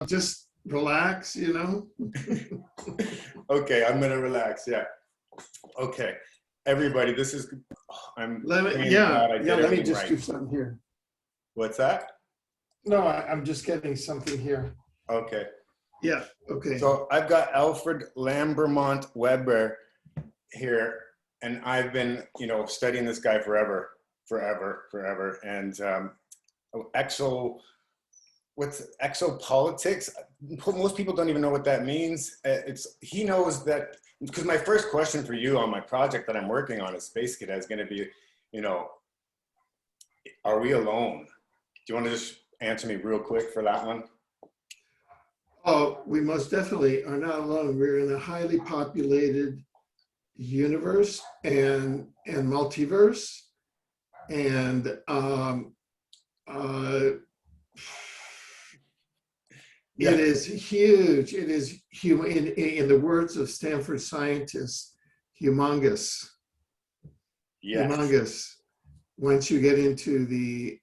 just relax, you know? Okay, I'm gonna relax, yeah. Okay, everybody, this is, I'm praying to God I did let me everything just right. do something here. What's that? No, I'm just getting something here. Okay. Yeah, okay. So I've got Alfred Lambremont Webre here, and I've been, studying this guy forever. And what's exopolitics? Most people don't even know what that means. He knows that, because my first question for you on my project that I'm working on as Space Cadet is going to be, are we alone? Do you want to just answer me real quick for that one? Oh, we most definitely are not alone. We're in a highly populated universe and multiverse, and Yeah. it is huge. It is in the words of Stanford scientists, humongous. Yes. Humongous. Once you get into the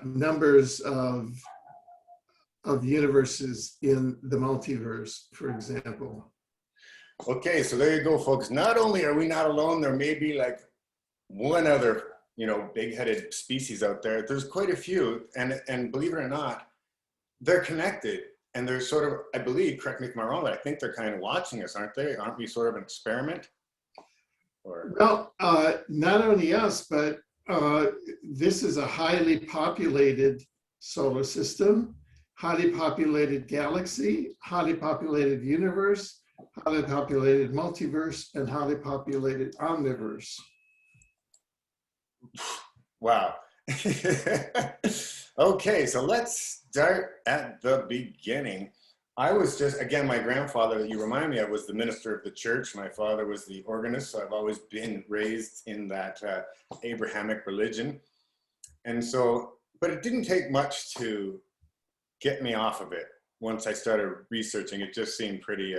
numbers of universes in the multiverse, for example. Okay, so there you go, folks. Not only are we not alone, there may be like one other, big-headed species out there. There's quite a few, and believe it or not, they're connected. And they're sort of, I believe, correct me if I'm wrong, but I think they're kind of watching us, aren't they? Aren't we sort of an experiment? Or... Well, not only us, but this is a highly populated solar system, highly populated galaxy, highly populated universe, highly populated multiverse, and highly populated omniverse. Wow. Okay, so let's start at the beginning. I was just, again, my grandfather, you remind me, I was the minister of the church. My father was the organist, so I've always been raised in that Abrahamic religion. And so, but it didn't take much to get me off of it. Once I started researching, it just seemed pretty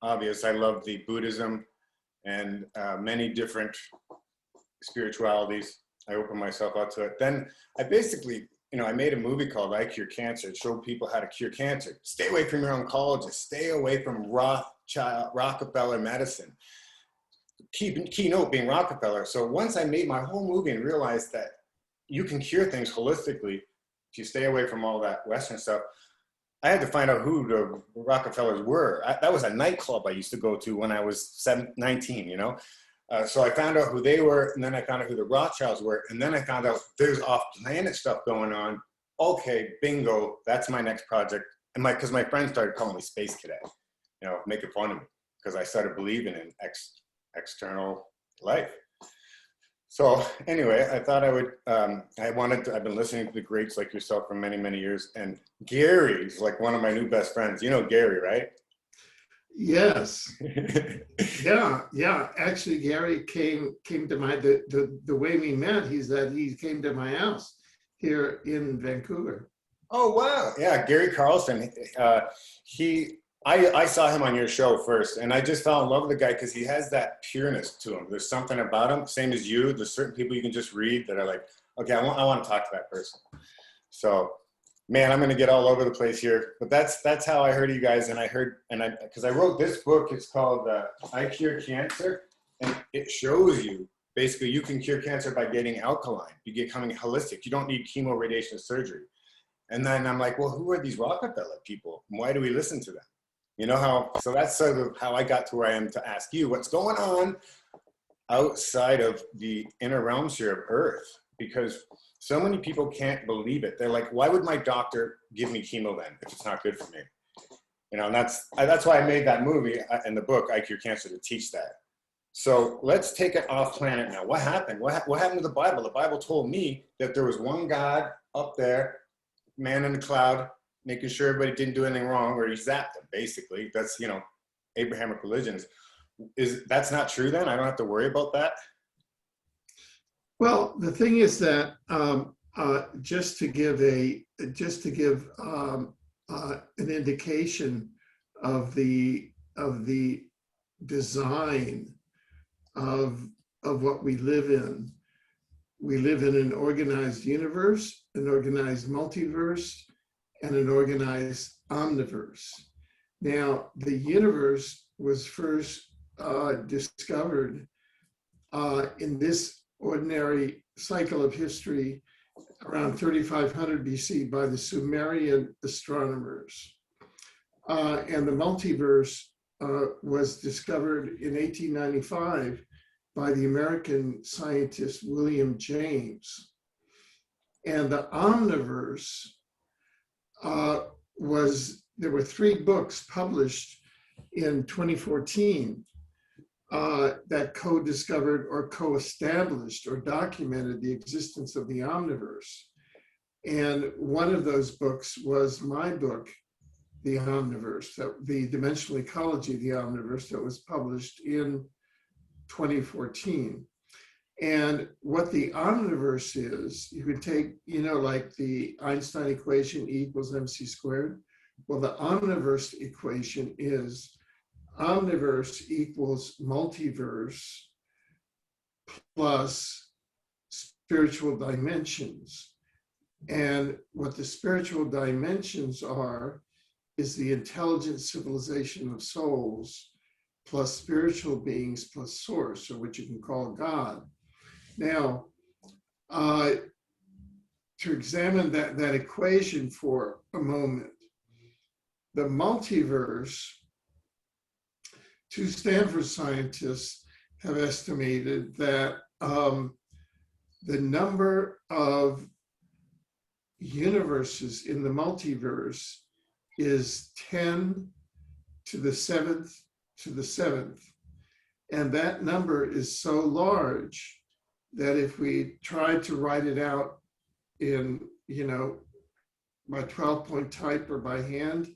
obvious. I loved the Buddhism and many different spiritualities. I opened myself up to it. Then I basically, I made a movie called I Cure Cancer. It showed people how to cure cancer. Stay away from your oncologist. Stay away from Rockefeller medicine. Keynote being Rockefeller. So once I made my whole movie and realized that you can cure things holistically if you stay away from all that Western stuff, I had to find out who the Rockefellers were. That was a nightclub I used to go to when I was 19, So I found out who they were, and then I found out who the Rothschilds were, and then I found out there's off-planet stuff going on. Okay, bingo, that's my next project. And because my friends started calling me Space Cadet, making fun of me, because I started believing in external life. So anyway, I thought I would, I've been listening to the greats like yourself for many, many years, and Gary's like one of my new best friends. You know Gary, right? Yes. Yeah. Actually, Gary came to my, the way we met, he came to my house here in Vancouver. Oh, wow. Yeah, Gary Carlson. I saw him on your show first, and I just fell in love with the guy because he has that pureness to him. There's something about him, same as you. There's certain people you can just read that are like, okay, I want to talk to that person. So, man, I'm going to get all over the place here, but that's how I heard you guys. And because I wrote this book, it's called I Cure Cancer, and it shows you basically you can cure cancer by getting alkaline, becoming holistic. You don't need chemo, radiation, surgery. And then I'm like, well, who are these Rockefeller people? And why do we listen to them? So that's sort of how I got to where I am to ask you what's going on outside of the inner realms here of Earth, because so many people can't believe it. They're like, why would my doctor give me chemo then if it's not good for me? And that's why I made that movie and the book, I Cure Cancer, to teach that. So let's take it off planet now. What happened? What happened to the Bible? The Bible told me that there was one God up there, man in the cloud, making sure everybody didn't do anything wrong, or he zapped them, basically. That's, Abrahamic religions. That's not true then? I don't have to worry about that? Well, the thing is that just to give an indication of the design of what we live in, We live in an organized universe, an organized multiverse, and an organized omniverse. Now, the universe was first discovered in this ordinary cycle of history around 3500 BC by the Sumerian astronomers. And the multiverse was discovered in 1895 by the American scientist William James. And the omniverse there were 3 books published in 2014 that co-discovered or co-established or documented the existence of the omniverse. And one of those books was my book, The Omniverse, the Dimensional Ecology of the Omniverse, that was published in 2014. And what the omniverse is, you could take, like the Einstein equation, E equals mc squared. Well, the omniverse equation is omniverse equals multiverse plus spiritual dimensions. And what the spiritual dimensions are is the intelligent civilization of souls plus spiritual beings plus source, or what you can call God. Now, to examine that equation for a moment, the multiverse, 2 Stanford scientists have estimated that the number of universes in the multiverse is 10 to the 7th to the 7th. And that number is so large that if we tried to write it out in, by 12-point type or by hand,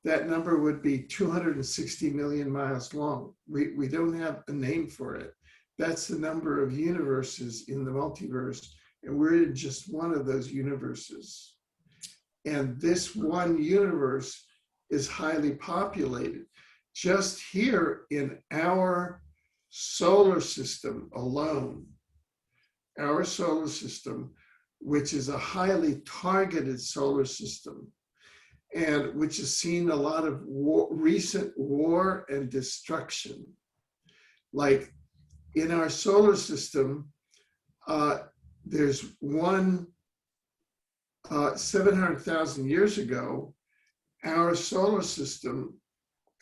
that number would be 260 million miles long. We don't have a name for it. That's the number of universes in the multiverse, and we're in just one of those universes. And this one universe is highly populated. Just here in our solar system alone, our solar system, which is a highly targeted solar system, and which has seen a lot of recent war and destruction. Like in our solar system, there's one 700,000 years ago, our solar system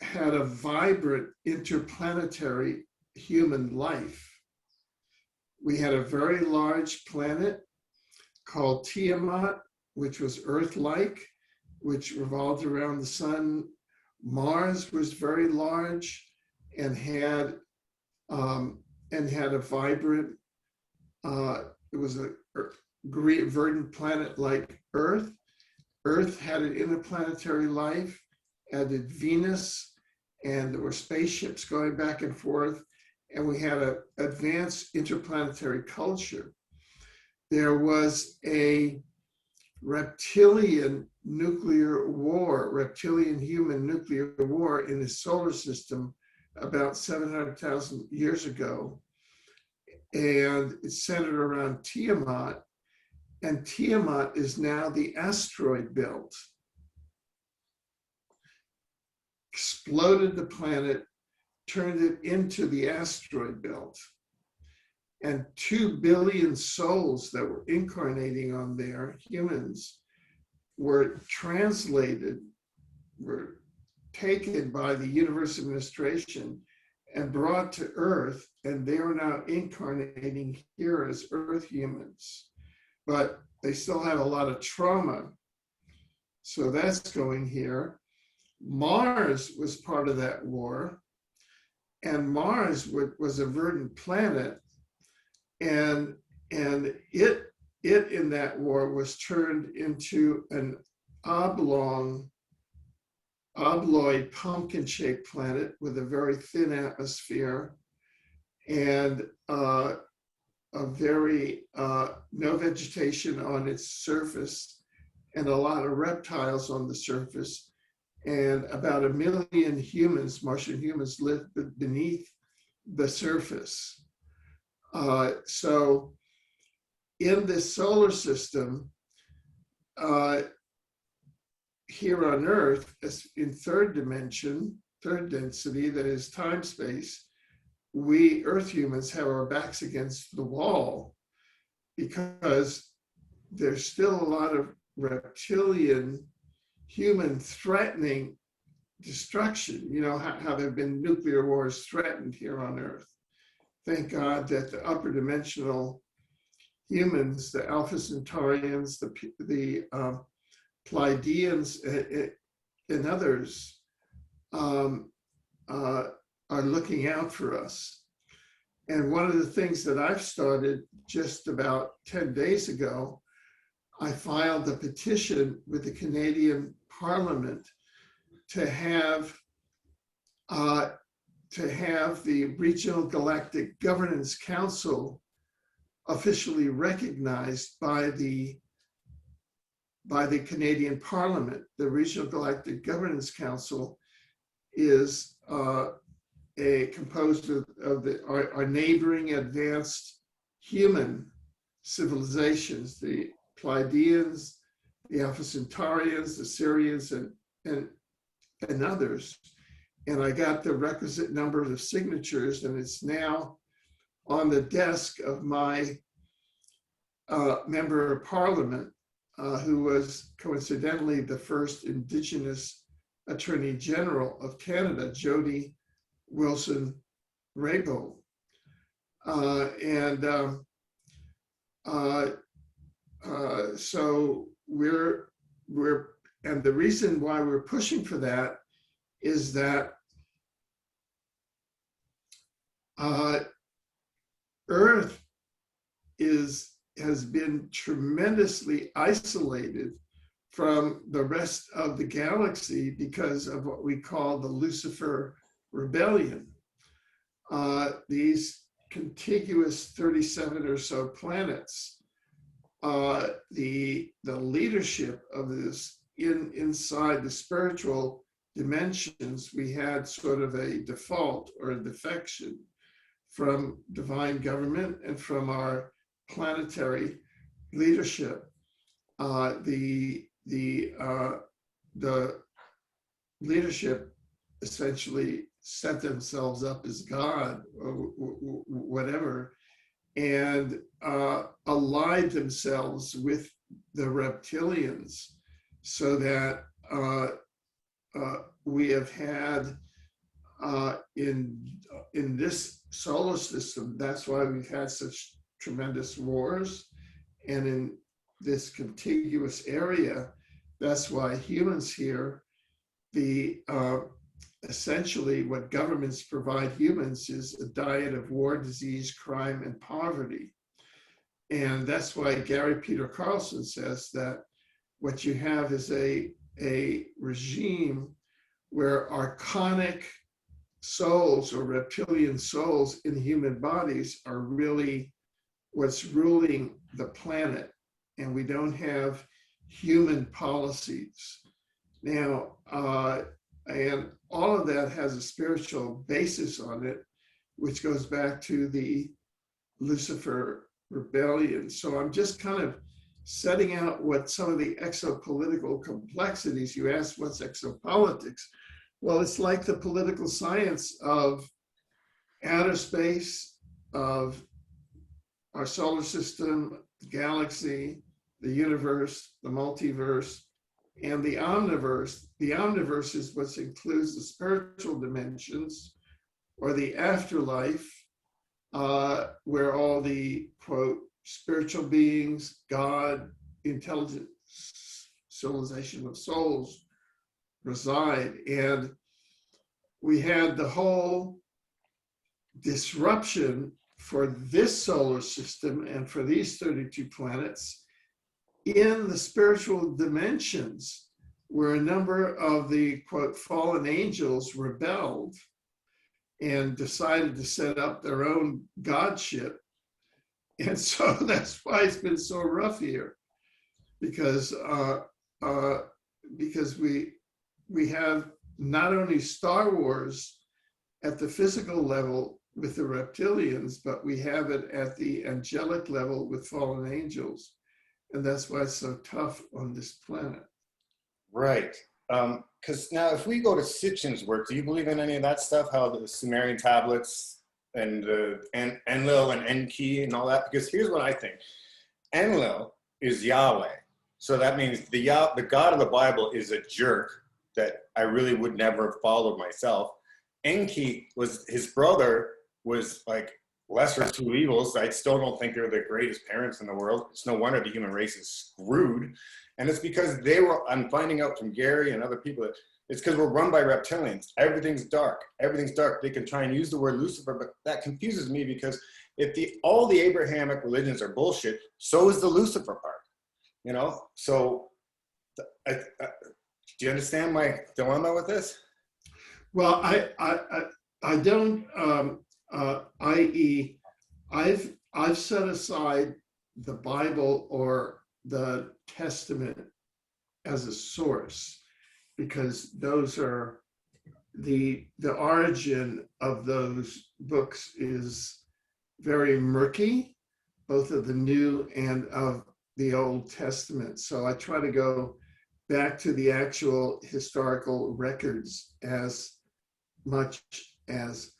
had a vibrant interplanetary human life. We had a very large planet called Tiamat, which was Earth-like, which revolved around the sun. Mars was very large and had a vibrant, it was a verdant planet like Earth. Earth had an interplanetary life, as did Venus, and there were spaceships going back and forth, and we had an advanced interplanetary culture. There was a reptilian nuclear war, reptilian human nuclear war in the solar system about 700,000 years ago. And it's centered around Tiamat. And Tiamat is now the asteroid belt. Exploded the planet, turned it into the asteroid belt. And 2 billion souls that were incarnating on there, humans, were translated, were taken by the universe administration and brought to Earth, and they are now incarnating here as Earth humans. But they still have a lot of trauma. So that's going here. Mars was part of that war, and Mars was a verdant planet, and it in that war was turned into an obloid pumpkin-shaped planet with a very thin atmosphere and a very no vegetation on its surface and a lot of reptiles on the surface, and about 1 million humans, Martian humans, live beneath the surface. So in this solar system, here on Earth, as in third dimension, third density, that is time space, we Earth humans have our backs against the wall because there's still a lot of reptilian human threatening destruction. You know how there have been nuclear wars threatened here on Earth. Thank God that the upper dimensional humans, the Alpha Centaurians, the Pleiadians, and others are looking out for us. And one of the things that I've started just about 10 days ago, I filed a petition with the Canadian Parliament to have the Regional Galactic Governance Council officially recognized by the Canadian Parliament. The Regional Galactic Governance Council is composed of our neighboring advanced human civilizations, the Pleiadians, the Alpha Centaurians, the Sirians, and others. And I got the requisite number of signatures, and it's now on the desk of my member of Parliament, who was coincidentally the first Indigenous Attorney General of Canada, Jody Wilson-Raybould. So and the reason why we're pushing for that is that Earth has been tremendously isolated from the rest of the galaxy because of what we call the Lucifer Rebellion. These contiguous 37 or so planets, the leadership of this inside the spiritual dimensions, we had sort of a default or a defection from divine government and from our planetary leadership. The leadership essentially set themselves up as God or whatever, and allied themselves with the reptilians, so that we have had in this solar system, that's why we've had such tremendous wars, and in this contiguous area, that's why humans here, essentially what governments provide humans is a diet of war, disease, crime, and poverty. And that's why Gary Peter Carlson says that what you have is a regime where archonic souls or reptilian souls in human bodies are really what's ruling the planet, and we don't have human policies. Now, and all of that has a spiritual basis on it, which goes back to the Lucifer rebellion. So I'm just kind of setting out what some of the exopolitical complexities. You asked, what's exopolitics? Well, it's like the political science of outer space, of our solar system, the galaxy, the universe, the multiverse, and the omniverse. The omniverse is what includes the spiritual dimensions or the afterlife, where all the, quote, spiritual beings, God, intelligent civilization of souls reside. And we had the whole disruption for this solar system and for these 32 planets in the spiritual dimensions, where a number of the, quote, fallen angels rebelled and decided to set up their own godship. And so that's why it's been so rough here, because we have not only Star Wars at the physical level with the reptilians, but we have it at the angelic level with fallen angels. And that's why it's so tough on this planet. Right. Because now if we go to Sitchin's work, do you believe in any of that stuff? How the Sumerian tablets and Enlil and Enki and all that? Because here's what I think. Enlil is Yahweh. So that means the God of the Bible is a jerk that I really would never have followed myself. Enki was, his brother was like lesser of two evils. I still don't think they're the greatest parents in the world. It's no wonder the human race is screwed. And it's because they were, I'm finding out from Gary and other people, it's because we're run by reptilians. Everything's dark. Everything's dark. They can try and use the word Lucifer, but that confuses me because if all the Abrahamic religions are bullshit, so is the Lucifer part, you know? So do you understand my dilemma with this? Well, I don't, i.e., I've set aside the Bible or the Testament as a source because those are the origin of those books is very murky, both of the New and of the Old Testament. So I try to go back to the actual historical records as much as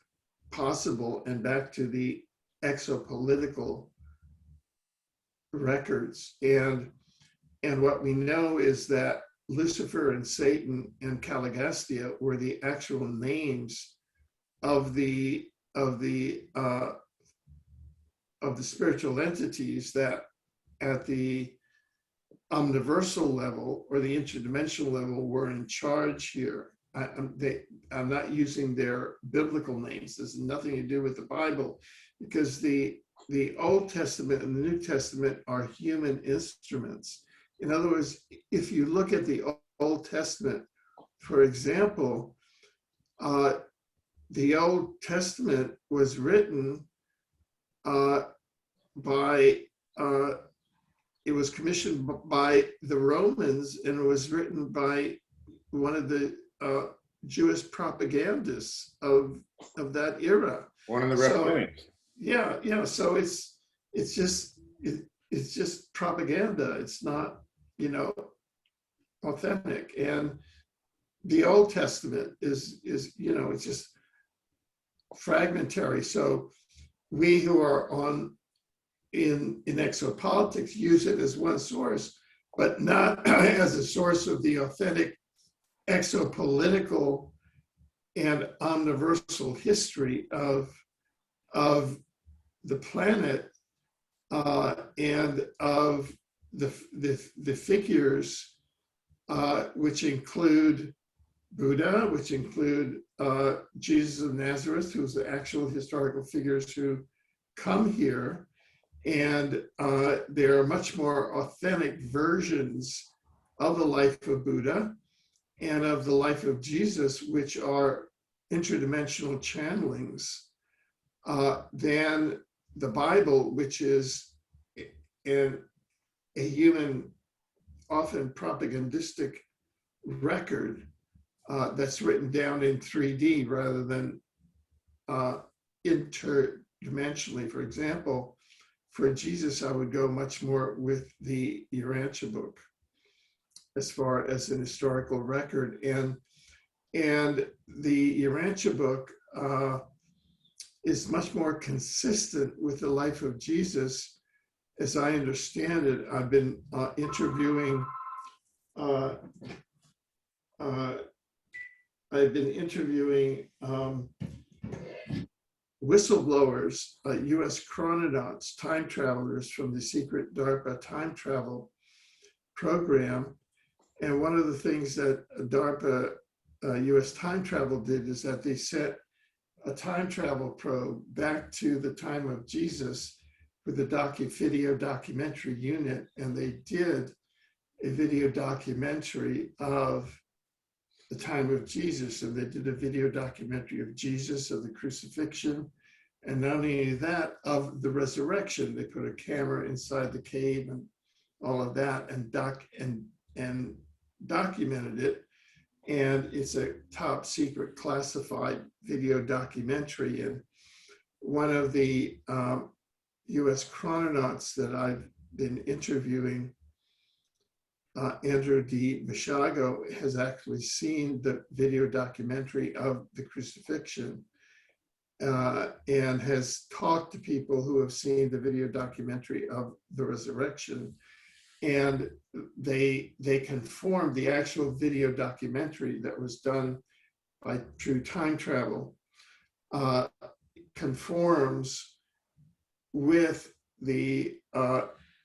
possible and back to the exopolitical records. And what we know is that Lucifer and Satan and Caligastia were the actual names of the spiritual entities that at the omniversal level or the interdimensional level were in charge here. I'm not using their biblical names. This has nothing to do with the Bible because the Old Testament and the New Testament are human instruments. In other words, if you look at the Old Testament, for example, the Old Testament was written it was commissioned by the Romans and it was written by one of the Jewish propagandists of that era. One of the reptilians. Yeah. So it's just propaganda. It's not, authentic. And the Old Testament is it's just fragmentary. So we who are in exopolitics use it as one source, but not as a source of the authentic exopolitical and omniversal history of the planet and of the figures which include Buddha, which include Jesus of Nazareth, who's the actual historical figures who come here. And there are much more authentic versions of the life of Buddha and of the life of Jesus, which are interdimensional channelings, than the Bible, which is a human, often propagandistic record that's written down in 3D rather than interdimensionally. For example, for Jesus, I would go much more with the Urantia book as far as an historical record. And the Urantia book is much more consistent with the life of Jesus. As I understand it, I've been interviewing whistleblowers, US chrononauts, time travelers from the secret DARPA time travel program. And one of the things that DARPA US time travel did is that they sent a time travel probe back to the time of Jesus with a video documentary unit, and they did a video documentary of the time of Jesus, and they did a video documentary of Jesus, of the crucifixion, and not only that, of the resurrection. They put a camera inside the cave and all of that, and documented it. And it's a top secret classified video documentary. one of the US chrononauts that I've been interviewing, Andrew D. Mishago, has actually seen the video documentary of the crucifixion and has talked to people who have seen the video documentary of the resurrection. And they conformed the actual video documentary that was done by True Time Travel, conforms with the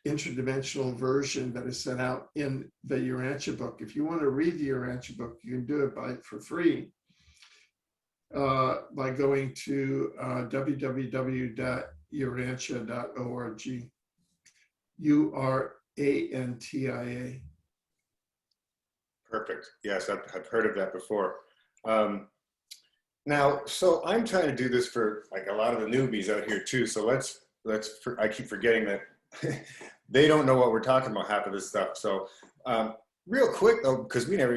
interdimensional version that is set out in the Urantia book. If you want to read the Urantia book, you can do it for free by going to www.urantia.org. URANTIA. Perfect. Yes, I've heard of that before. Now, so I'm trying to do this for like a lot of the newbies out here too. So I keep forgetting that they don't know what we're talking about, half of this stuff. So real quick though, because I never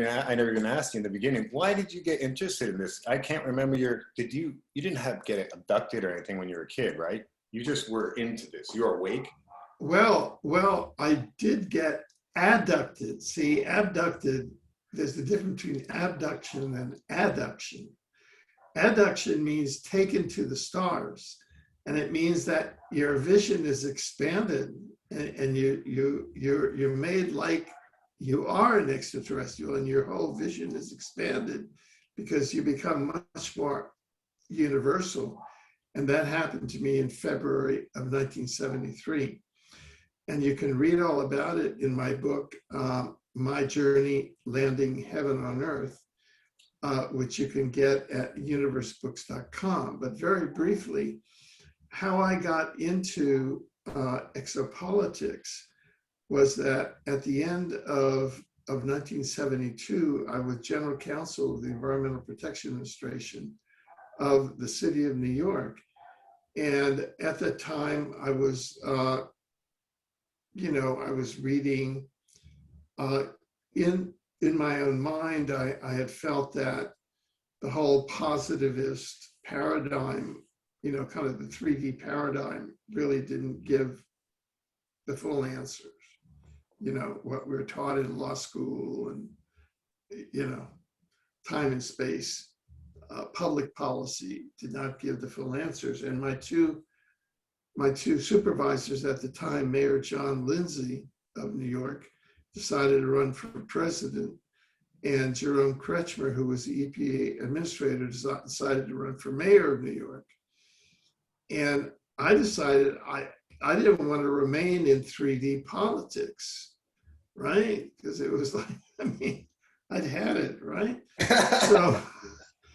even asked you in the beginning, why did you get interested in this? I can't remember you didn't get abducted or anything when you were a kid, right? You just were into this. You were awake? Well, I did get abducted. See, abducted, there's the difference between abduction and adduction. Adduction means taken to the stars, and it means that your vision is expanded, and you're made like you are an extraterrestrial, and your whole vision is expanded because you become much more universal. And that happened to me in February of 1973. And you can read all about it in my book, My Journey Landing Heaven on Earth, which you can get at universebooks.com. But very briefly, how I got into exopolitics was that at the end of 1972, I was general counsel of the Environmental Protection Administration of the city of New York. And at that time, I was I was reading in my own mind, I had felt that the whole positivist paradigm, kind of the 3D paradigm, really didn't give the full answers. What we were taught in law school and, time and space, public policy did not give the full answers. And my two supervisors at the time, Mayor John Lindsay of New York, decided to run for president, and Jerome Kretschmer, who was the EPA administrator, decided to run for mayor of New York. And I decided I didn't want to remain in 3D politics, right? Because it was like, I'd had it, right? So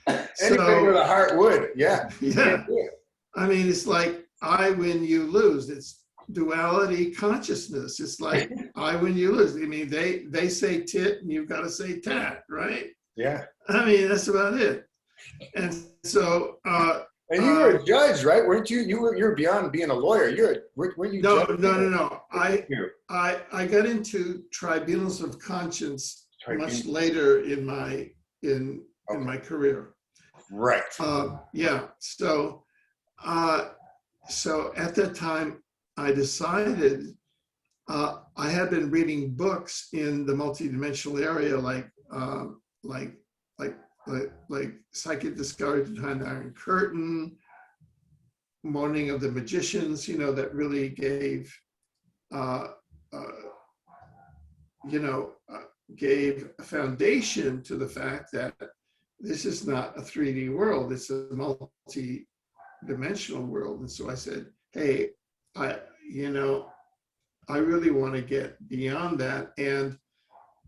anything with a heart would, yeah. Yeah. It's like I win, you lose. It's duality consciousness. It's like I win, you lose. They say tit and you've got to say tat, right? Yeah. That's about it. And so and you were a judge, right? Weren't you? You were beyond being a lawyer. Weren't you? No. I got into tribunals of conscience much later in my career. Right. Yeah. So at that time, I decided I had been reading books in the multidimensional area, like Psychic Discovery Behind the Iron Curtain, Morning of the Magicians, that really gave gave a foundation to the fact that this is not a 3D world, it's a multi-dimensional world. And so I said, hey, I really want to get beyond that. And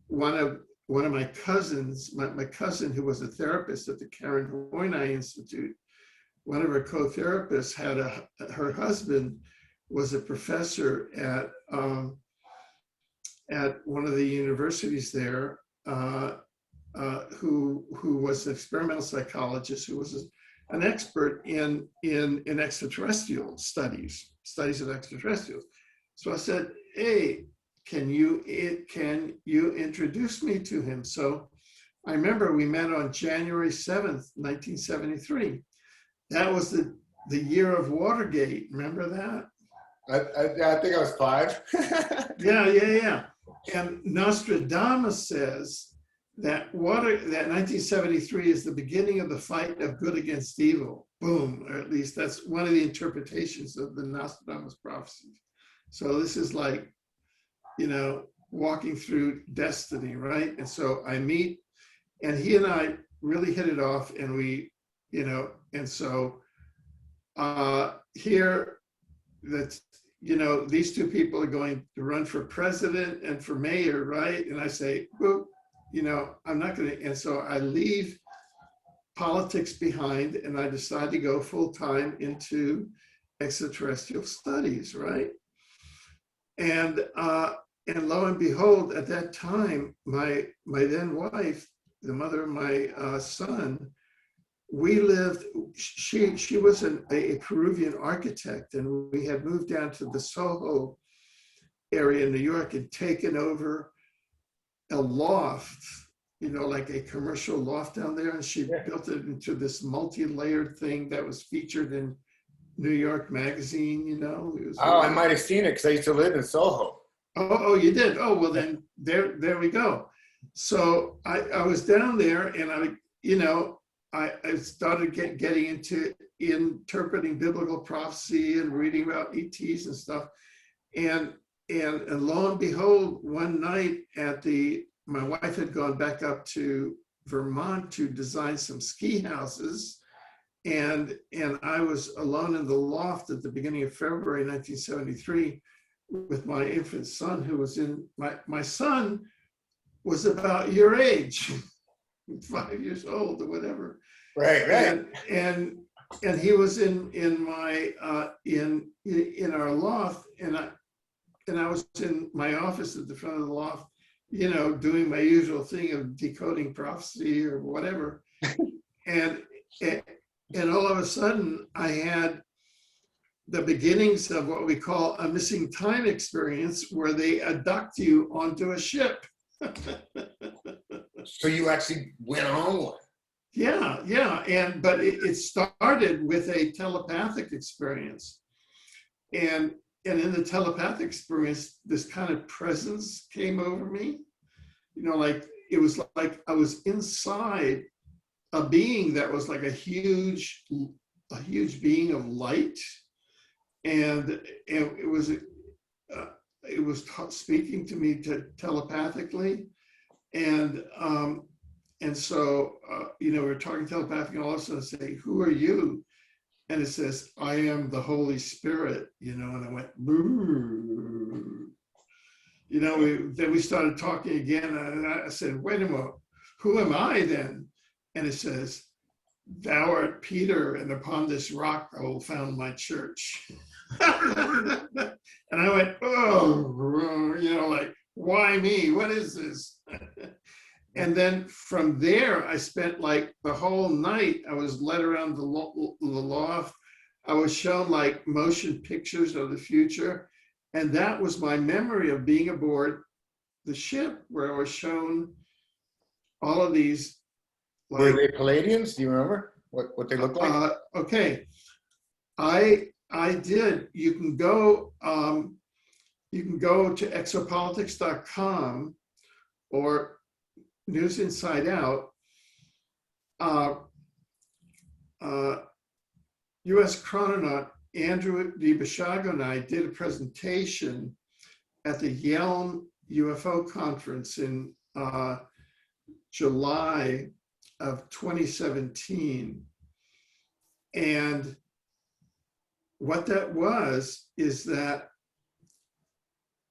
one of my cousins, my cousin who was a therapist at the Karen Hoyne Institute, one of her co-therapists her husband was a professor at one of the universities there, who was an experimental psychologist, who was an expert in extraterrestrial studies of extraterrestrials. So I said, hey, can you introduce me to him? So I remember we met on January 7th, 1973. That was the the year of Watergate. Remember that? I think I was 5. Yeah. And Nostradamus says that 1973 is the beginning of the fight of good against evil. Boom, or at least that's one of the interpretations of the Nostradamus prophecies. So this is like, walking through destiny, right? And so I meet, and he and I really hit it off, and we, and so here that's, these two people are going to run for president and for mayor, right? And I say, well, I'm not going to, and so I leave politics behind, and I decide to go full time into extraterrestrial studies, right? And lo and behold, at that time, my then wife, the mother of my son, we lived, she was a Peruvian architect, and we had moved down to the Soho area in New York and taken over a loft, like a commercial loft down there. And she built it into this multi-layered thing that was featured in New York Magazine, It was I might have seen it because I used to live in Soho. Oh, you did? Oh, well then there we go. So I was down there, and I started getting into interpreting biblical prophecy and reading about ETs and stuff. And lo and behold, one night my wife had gone back up to Vermont to design some ski houses. And I was alone in the loft at the beginning of February 1973 with my infant son, who was my son was about your age, 5 years old or whatever. Right. And he was in our loft, and I was in my office at the front of the loft, doing my usual thing of decoding prophecy or whatever. And all of a sudden I had the beginnings of what we call a missing time experience, where they abduct you onto a ship. So you actually went on one. Yeah. But it started with a telepathic experience. And in the telepathic experience, this kind of presence came over me. Like it was like I was inside a being that was like a huge being of light. And it was speaking to me telepathically. And so, we're talking telepathically, and all of a sudden I say, "Who are you?" And it says, "I am the Holy Spirit," and I went, "Boo." Then we started talking again, and I said, "Wait a minute, who am I then?" And it says, "Thou art Peter, and upon this rock I will found my church." And I went, "Oh, like, why me? What is this?" And then from there, I spent like the whole night. I was led around the loft. I was shown like motion pictures of the future. And that was my memory of being aboard the ship, where I was shown all of these. Like, were they Palladians? Do you remember what they looked like? Okay. I did. You can go to exopolitics.com or News Inside Out. U.S. chrononaut Andrew D. Bashago and I did a presentation at the Yelm UFO conference in July of 2017. And what that was is that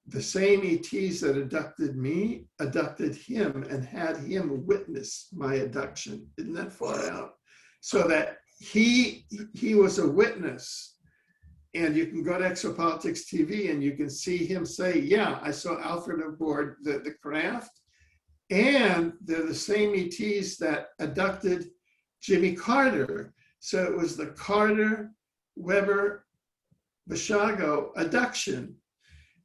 the same ETs that abducted me abducted him and had him witness my abduction. Isn't that far out? So that he was a witness. And you can go to Exopolitics TV and you can see him say, "Yeah, I saw Alfred aboard the craft." And they're the same ETs that abducted Jimmy Carter. So it was the Carter, Weber, Bashago abduction.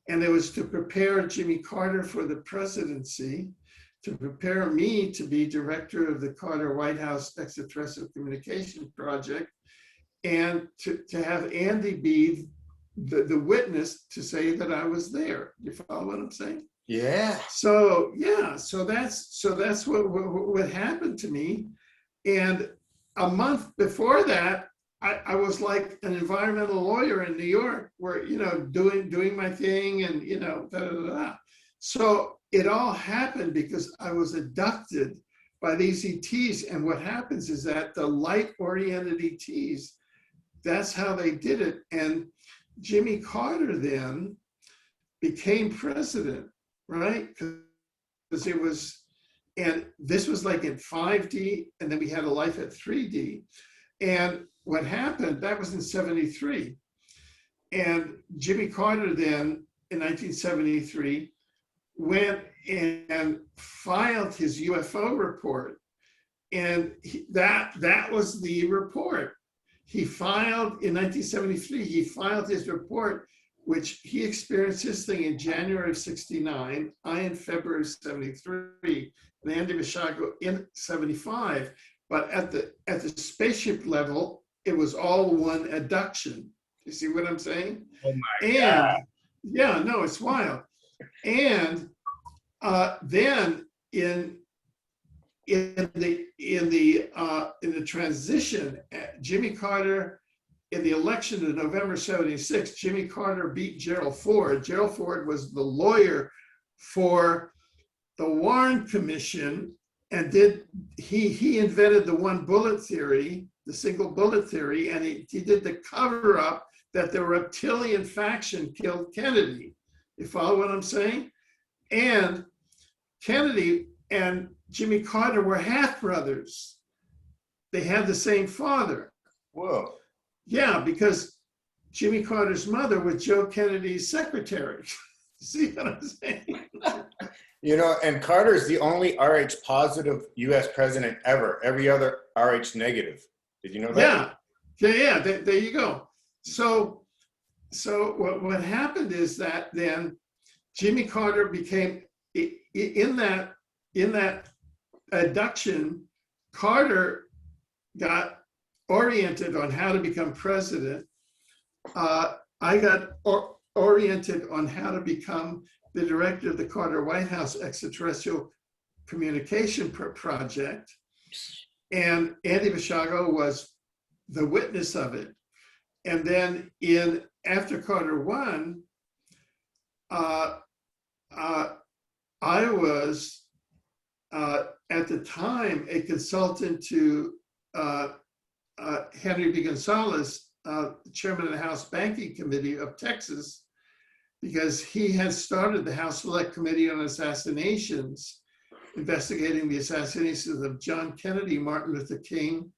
And it was to prepare Jimmy Carter for the presidency, to prepare me to be director of the Carter White House Extraterrestrial Communication Project, and to have Andy be the witness to say that I was there. You follow what I'm saying? Yeah. So yeah, so that's what happened to me. And a month before that, I was like an environmental lawyer in New York, where doing my thing, and da, da, da, da. So it all happened because I was abducted by these ETs. And what happens is that the light-oriented ETs, that's how they did it. And Jimmy Carter then became president, right? Because it was, and this was like in 5D, and then we had a life at 3D. And what happened, that was in 73. And Jimmy Carter then, in 1973, went and filed his UFO report. And that was the report. He filed in 1973, he filed his report, which he experienced his thing in January of 69, I in February of 73, and Andy Vishago in 75. But at the spaceship level, it was all one abduction. You see what I'm saying? Oh my and God. yeah, no, it's wild. And then in the transition, Jimmy Carter, in the election of November 76, Jimmy Carter beat Gerald Ford. Gerald Ford was the lawyer for the Warren Commission, and he invented the one bullet theory, the single bullet theory, and he did the cover up that the reptilian faction killed Kennedy. You follow what I'm saying? And Kennedy and Jimmy Carter were half brothers. They had the same father. Whoa. Yeah, because Jimmy Carter's mother was Joe Kennedy's secretary. See what I'm saying? And Carter's the only RH positive US president ever. Every other RH negative. Did you know that? Yeah. There you go. So what happened is that then Jimmy Carter became, in that abduction, Carter got oriented on how to become president. I got oriented on how to become the director of the Carter White House Extraterrestrial Communication Project. And Andy Vishago was the witness of it. And then after Carter won, I was at the time a consultant to Henry B. Gonzalez, chairman of the House Banking Committee of Texas, because he had started the House Select Committee on Assassinations, investigating the assassinations of John Kennedy, Martin Luther King,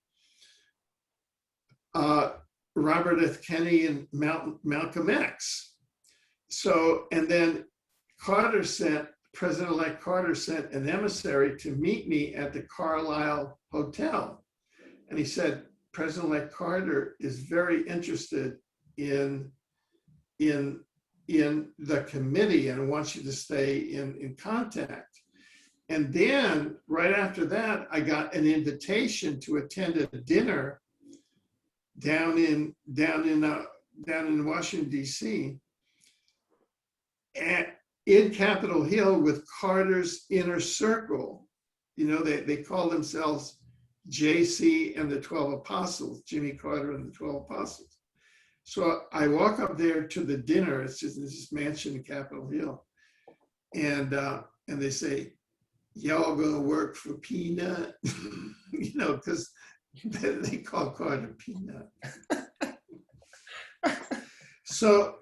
Robert F. Kennedy, and Malcolm X. So, and then President-elect Carter sent an emissary to meet me at the Carlisle Hotel. And he said, President-elect Carter is very interested in the committee and wants you to stay in contact. And then right after that, I got an invitation to attend a dinner down in Washington, D.C. in Capitol Hill with Carter's Inner Circle. They call themselves JC and the 12 Apostles, Jimmy Carter and the 12 Apostles. So I walk up there to the dinner. It's just this mansion in Capitol Hill. And they say, y'all gonna work for Peanut? Because they call Carter Peanut. So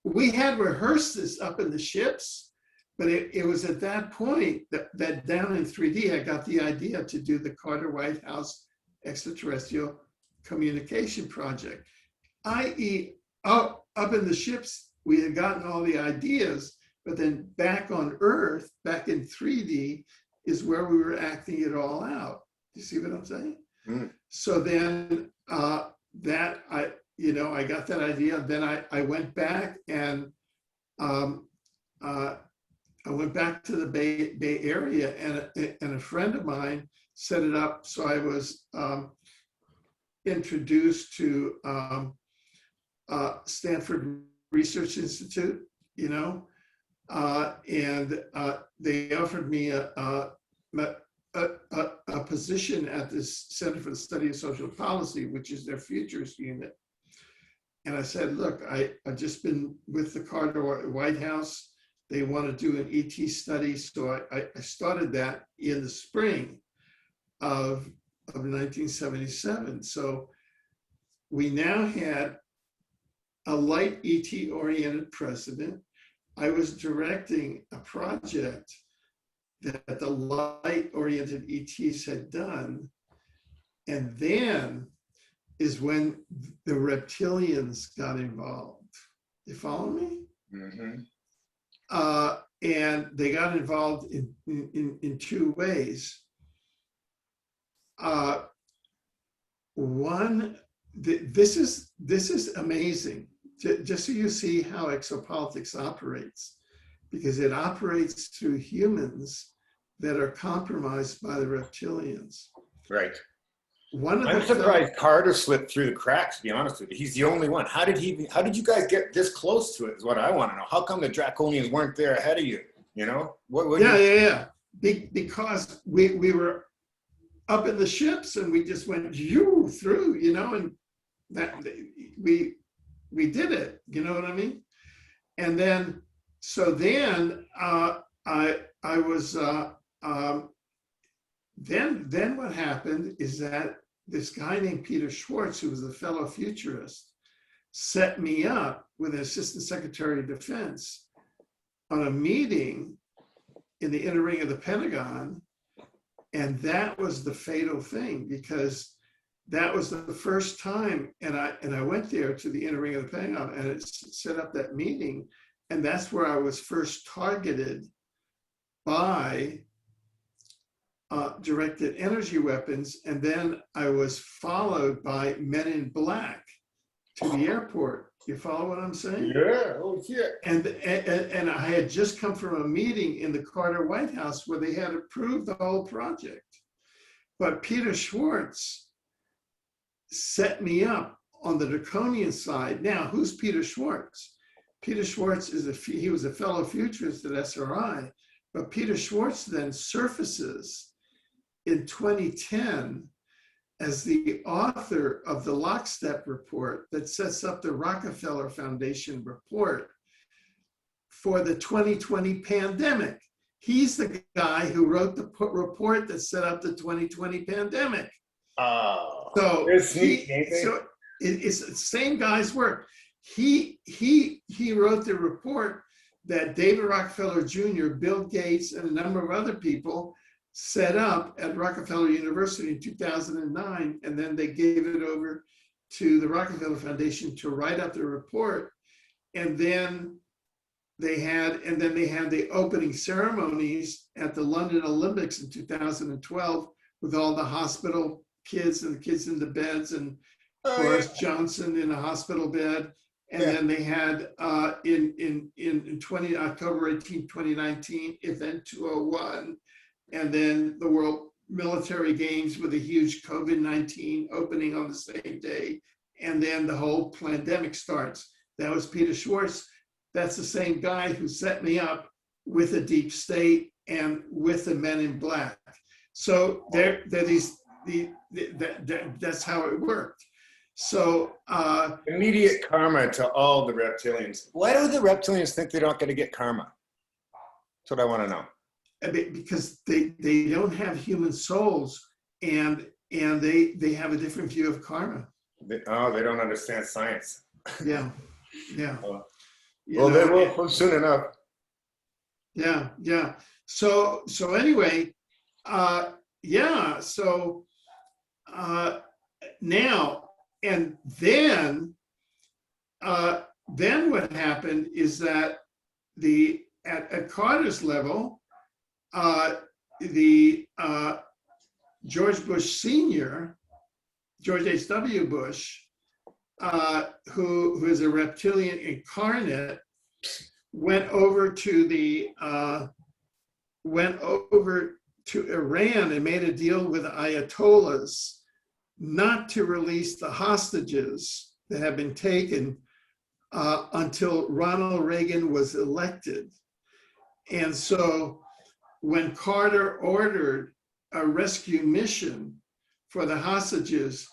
we had rehearsed this up in the ships, but it was at that point that down in 3D, I got the idea to do the Carter White House Extraterrestrial Communication Project, i.e. up in the ships, we had gotten all the ideas, but then back on Earth, back in 3D, is where we were acting it all out. You see what I'm saying? Mm. So then I got that idea. Then I went back and I went back to the Bay Area, and a friend of mine set it up. So I was introduced to Stanford Research Institute, and they offered me a position at this Center for the Study of Social Policy, which is their futures unit. And I said, look, I've just been with the Carter White House. They want to do an ET study. So I started that in the spring of 1977. So we now had a light ET-oriented president. I was directing a project that the light-oriented ETs had done. And then is when the reptilians got involved. You follow me? Mm-hmm. And they got involved in two ways. One, this is amazing. Just so you see how exopolitics operates, because it operates through humans that are compromised by the reptilians. Right. I'm surprised Carter slipped through the cracks, to be honest with you. He's the only one. How did you guys get this close to it is what I want to know. How come the Draconians weren't there ahead of you? Yeah. Because we were up in the ships and we just went through, and that we did it, you know what I mean? And then, so then then what happened is that this guy named Peter Schwartz, who was a fellow futurist, set me up with an assistant secretary of defense on a meeting in the inner ring of the Pentagon. And that was the fatal thing, because that was the first time, and I went there to the inner ring of the Pentagon and it set up that meeting. And that's where I was first targeted by directed energy weapons. And then I was followed by men in black to the airport. You follow what I'm saying? Yeah, oh yeah. And I had just come from a meeting in the Carter White House where they had approved the whole project. But Peter Schwartz set me up on the draconian side. Now, who's Peter Schwartz? Peter Schwartz he was a fellow futurist at SRI, but Peter Schwartz then surfaces in 2010 as the author of the Lockstep report that sets up the Rockefeller Foundation report for the 2020 pandemic. He's the guy who wrote the report that set up the 2020 pandemic. Oh, so it's the same guy's work. He wrote the report that David Rockefeller Jr., Bill Gates, and a number of other people set up at Rockefeller University in 2009, and then they gave it over to the Rockefeller Foundation to write up the report. And then they had the opening ceremonies at the London Olympics in 2012 with all the hospital kids and the kids in the beds, and Boris Johnson in a hospital bed. And then they had in October 18, 2019, Event 201, and then the World Military Games with a huge COVID-19 opening on the same day. And then the whole pandemic starts. That was Peter Schwartz. That's the same guy who set me up with the deep state and with the men in black. So that's how it worked. So immediate karma to all the reptilians. Why do the reptilians think they're not going to get karma? That's what I want to know. Because they don't have human souls, and they have a different view of karma. They don't understand science. Yeah. Well, they will soon enough. Yeah. So anyway, now, and then what happened is that at Carter's level, George Bush Sr., George H.W. Bush, who is a reptilian incarnate, went over to Iran and made a deal with the Ayatollahs not to release the hostages that had been taken until Ronald Reagan was elected. And so when Carter ordered a rescue mission for the hostages,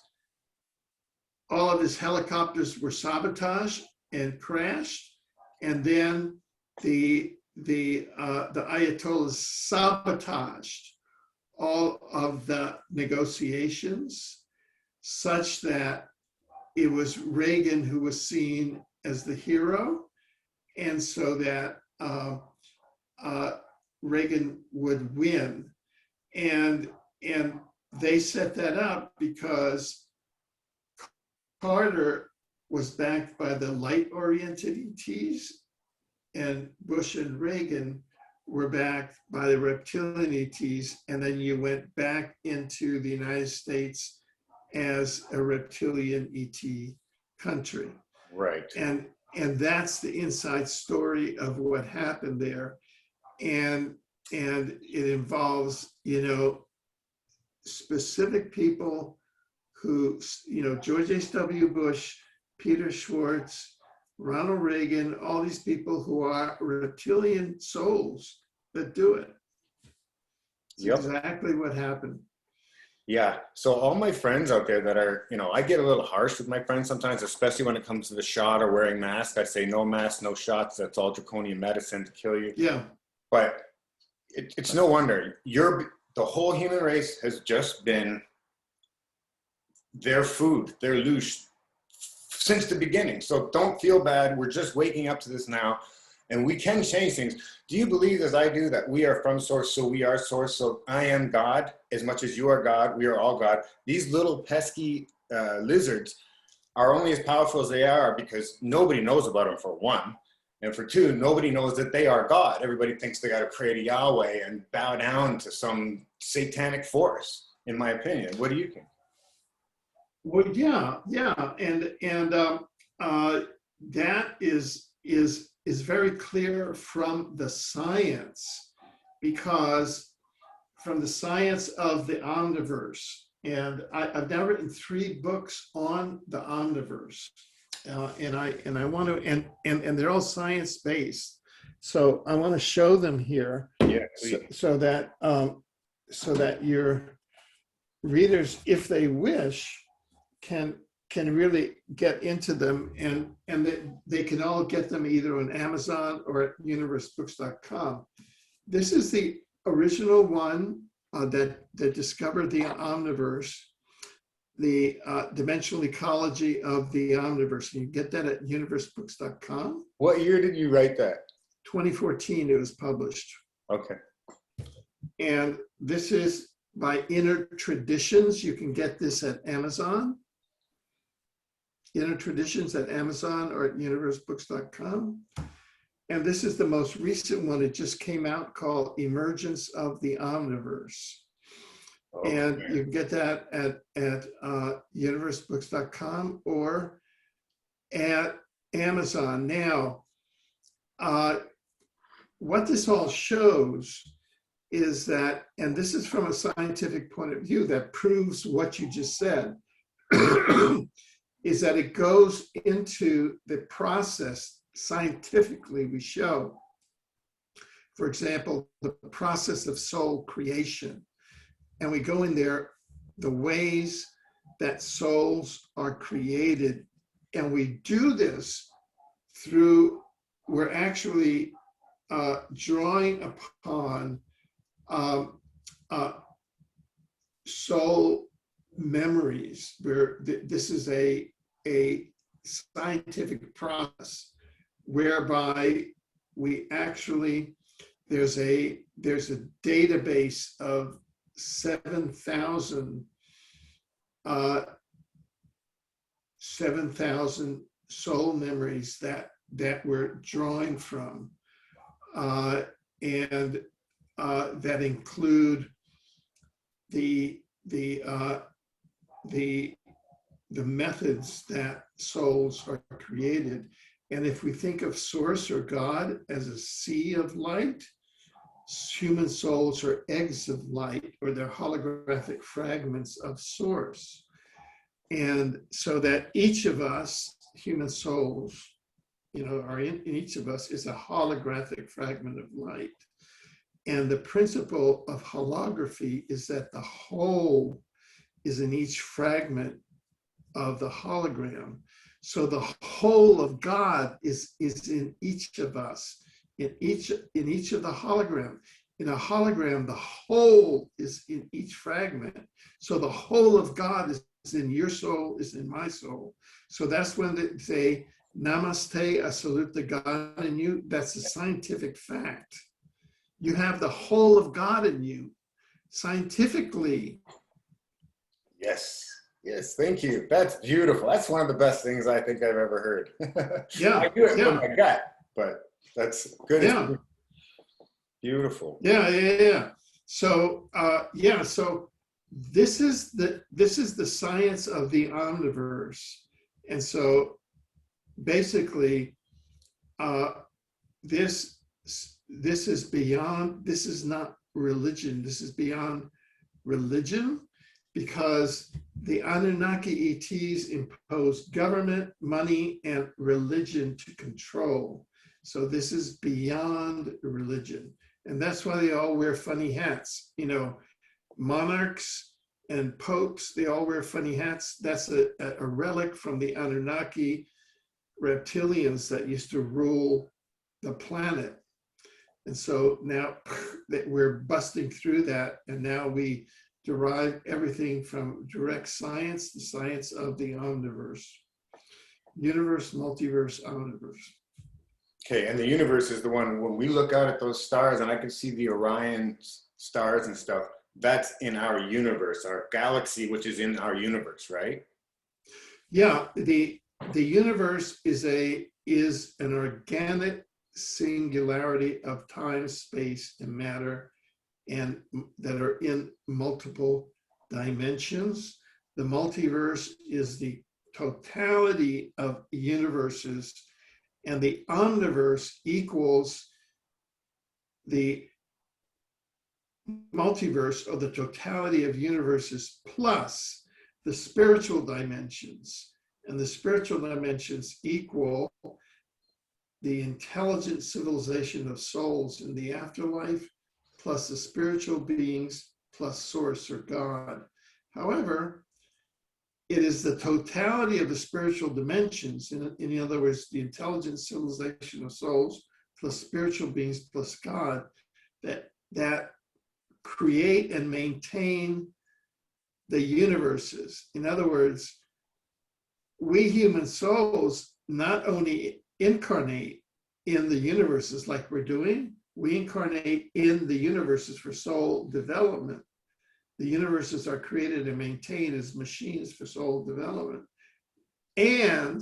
all of his helicopters were sabotaged and crashed. And then the Ayatollahs sabotaged all of the negotiations such that it was Reagan who was seen as the hero. And so that Reagan would win. And they set that up because Carter was backed by the light-oriented ETs, and Bush and Reagan were backed by the reptilian ETs, and then you went back into the United States as a reptilian ET country. Right. And that's the inside story of what happened there. And it involves, specific people who, George H.W. Bush, Peter Schwartz, Ronald Reagan, all these people who are reptilian souls that do it. It's exactly what happened. Yeah. So all my friends out there that are, I get a little harsh with my friends sometimes, especially when it comes to the shot or wearing masks. I say no masks, no shots. That's all draconian medicine to kill you. Yeah. But it's no wonder the whole human race has just been their food, their louche since the beginning. So don't feel bad. We're just waking up to this now, and we can change things. Do you believe, as I do, that we are from source, so we are source? So I am God as much as you are God. We are all God. These little pesky lizards are only as powerful as they are because nobody knows about them, for one. And for two, nobody knows that they are God. Everybody thinks they got to pray to Yahweh and bow down to some satanic force, in my opinion. What do you think? Well, yeah, and that is very clear from the science, because from the science of the omniverse, and I've now written 3 books on the omniverse, and I want to, and they're all science based, so I want to show them here, so that your readers, if they wish, can really get into them, and they can all get them either on Amazon or at universebooks.com. This is the original one that discovered the omniverse, the dimensional ecology of the omniverse. You can get that at universebooks.com. What year did you write that? 2014 it was published. Okay. And this is by Inner Traditions. You can get this at Amazon. Inner Traditions at Amazon or at universebooks.com. And this is the most recent one. It just came out, called Emergence of the Omniverse. Okay. And you can get that at universebooks.com or at Amazon. Now, what this all shows is that, and this is from a scientific point of view that proves what you just said, is that it goes into the process. Scientifically, we show, for example, the process of soul creation. And we go in there, the ways that souls are created. And we do this through, we're actually drawing upon soul memories, where this is a scientific process whereby we actually, there's a database of 7,000 soul memories that we're drawing from, and that include the methods that souls are created. And if we think of Source or God as a sea of light, human souls are eggs of light, or they're holographic fragments of Source. And so that each of us, human souls, are in each of us is a holographic fragment of light. And the principle of holography is that the whole is in each fragment of the hologram. So the whole of God is in each of us, in each of the hologram. In a hologram, the whole is in each fragment. So the whole of God is in your soul, is in my soul. So that's when they say, Namaste, I salute the God in you. That's a scientific fact. You have the whole of God in you, scientifically. Yes. Yes, thank you. That's beautiful. That's one of the best things I think I've ever heard. Yeah. I do it from my gut, but that's good. Yeah. Beautiful. Yeah. So so this is the science of the omniverse. And so basically this is beyond, this is not religion, this is beyond religion, because the Anunnaki ETs impose government, money, and religion to control. So this is beyond religion. And that's why they all wear funny hats. Monarchs and popes, they all wear funny hats. That's a relic from the Anunnaki reptilians that used to rule the planet. And so now that we're busting through that, and now we derive everything from direct science, the science of the omniverse. Universe, multiverse, omniverse. Okay, and the universe is the one, when we look out at those stars, and I can see the Orion stars and stuff, that's in our universe, our galaxy, which is in our universe, right? Yeah, the universe is an organic singularity of time, space, and matter, and that are in multiple dimensions. The multiverse is the totality of universes, and the omniverse equals the multiverse, or the totality of universes, plus the spiritual dimensions. And the spiritual dimensions equal the intelligent civilization of souls in the afterlife, plus the spiritual beings, plus source or God. However, it is the totality of the spiritual dimensions, in other words, the intelligent civilization of souls, plus spiritual beings, plus God, that create and maintain the universes. In other words, we human souls not only incarnate in the universes like we're doing, we incarnate in the universes for soul development. The universes are created and maintained as machines for soul development. And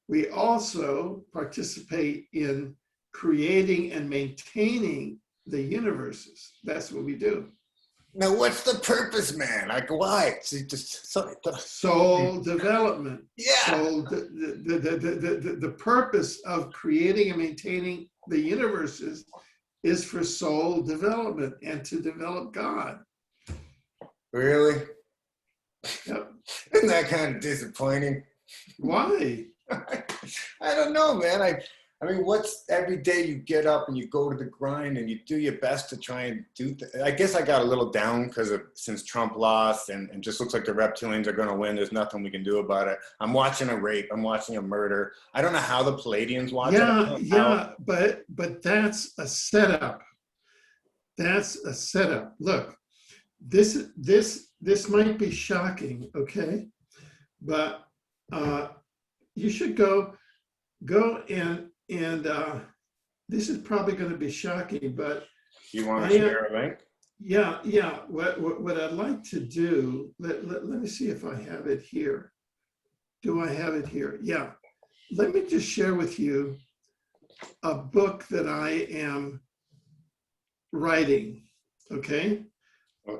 we also participate in creating and maintaining the universes. That's what we do. Now, what's the purpose, man? Like, why? Soul development. Yeah. Soul, the purpose of creating and maintaining the universes is for soul development and to develop God. Really? Yep. Isn't that kind of disappointing? Why? I don't know, man. I mean, what's every day you get up and you go to the grind and you do your best to try and do. I guess I got a little down because since Trump lost and just looks like the reptilians are going to win. There's nothing we can do about it. I'm watching a rape. I'm watching a murder. I don't know how the Palladians watch it. Yeah, but that's a setup. That's a setup. Look, this might be shocking, okay? But you should go and this is probably going to be shocking, but you want to share a link? Yeah. What I'd like to do, let me see if I have it here. Do I have it here? Yeah. Let me just share with you a book that I am writing. Okay.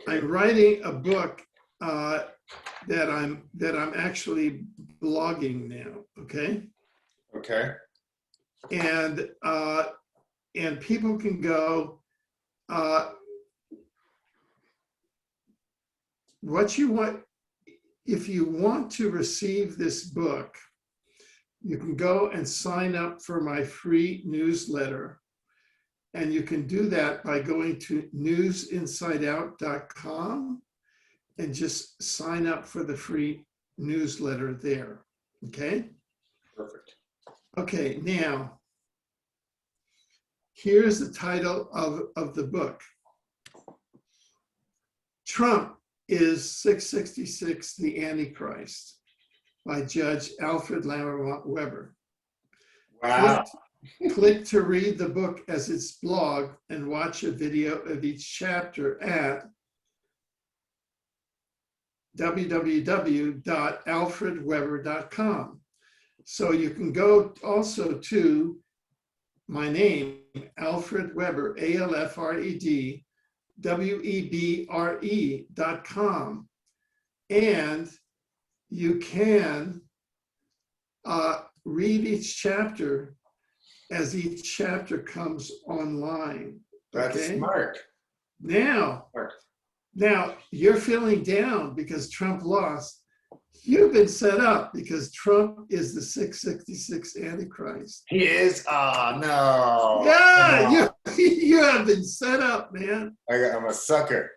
I'm writing a book that I'm actually blogging now. Okay. Okay. And people can go, what you want, if you want to receive this book, you can go and sign up for my free newsletter. And you can do that by going to newsinsideout.com and just sign up for the free newsletter there. Okay? Perfect. Okay, now, here's the title of the book. Trump is 666, the Antichrist, by Judge Alfred Lambremont Webre. Wow. Click to read the book as its blog and watch a video of each chapter at www.alfredweber.com. So you can go also to my name, Alfred Weber, ALFRED, WEBRE.com, and you can read each chapter as each chapter comes online. That's okay? smart. Now, Smart. now you're feeling down because Trump lost. You've been set up because Trump is the 666 Antichrist. He is? Oh, no. Yeah, you have been set up, man. I'm a sucker.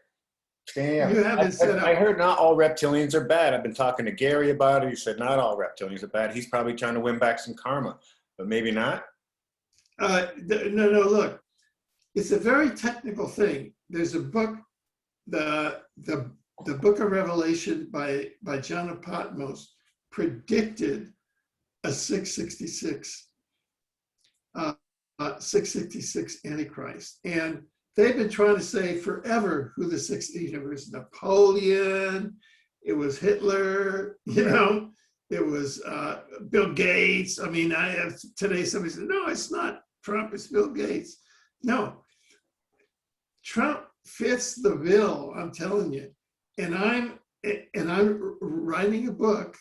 Damn. You have been set up. I heard not all reptilians are bad. I've been talking to Gary about it. He said not all reptilians are bad. He's probably trying to win back some karma, but maybe not. No, look, it's a very technical thing. There's a book, the Book of Revelation by John of Patmos predicted a 666 Antichrist. And they've been trying to say forever who the 60, it was Napoleon, it was Hitler, it was Bill Gates. I mean, I have today somebody said, no, it's not Trump, it's Bill Gates. No, Trump fits the bill, I'm telling you. And I'm writing a book,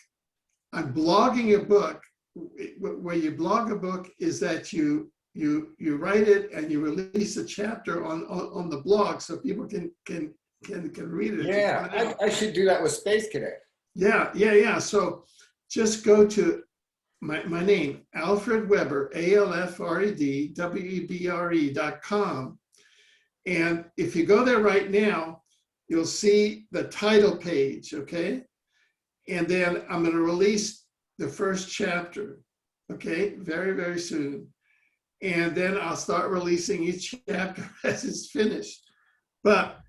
I'm blogging a book. Where you blog a book is that you write it and you release a chapter on the blog so people can read it. Yeah, I should do that with Space Cadet. Yeah. So just go to my name, Alfred Weber, ALFRED, WEBRE.com. And if you go there right now, you'll see the title page, okay? And then I'm going to release the first chapter, okay? Very, very soon. And then I'll start releasing each chapter as it's finished. But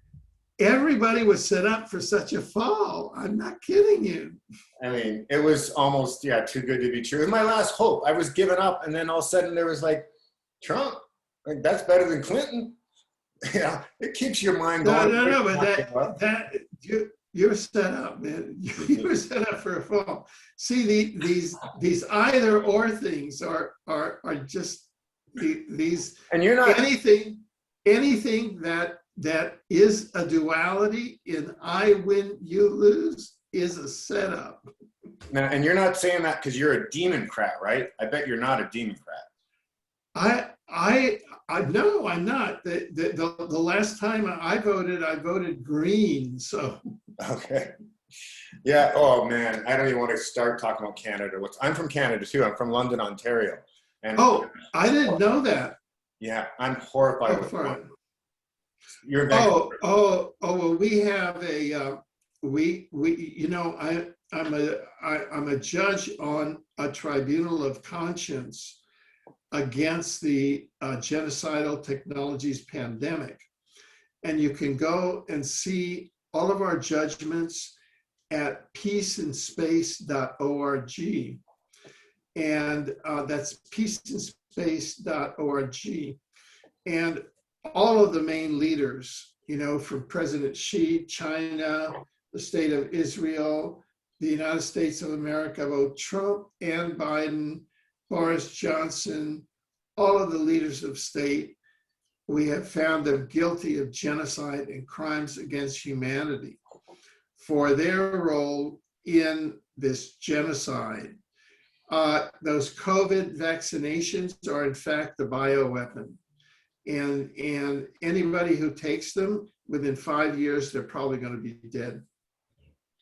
everybody was set up for such a fall. I'm not kidding you. I mean, it was almost, too good to be true. It was my last hope. I was giving up, and then all of a sudden there was like, Trump, like that's better than Clinton. Yeah, it keeps your mind going. No, but you're set up, man. You're set up for a fall. See, these either or things are just these. And you're not anything that is a duality in I win, you lose is a setup. Now, and you're not saying that because you're a democrat, right? I bet you're not a democrat. No, I'm not. The last time I voted green. So okay, yeah. Oh man, I don't even want to start talking about Canada. I'm from Canada too. I'm from London, Ontario. And I didn't know that. Yeah, I'm horrified with it. You're well, we have I'm a judge on a tribunal of conscience against the genocidal technologies pandemic. And you can go and see all of our judgments at peaceinspace.org. And that's peaceinspace.org. And all of the main leaders, from President Xi, China, the state of Israel, the United States of America, both Trump and Biden, Boris Johnson, all of the leaders of state, we have found them guilty of genocide and crimes against humanity for their role in this genocide. Those COVID vaccinations are in fact the bioweapon. And anybody who takes them, within 5 years, they're probably going to be dead.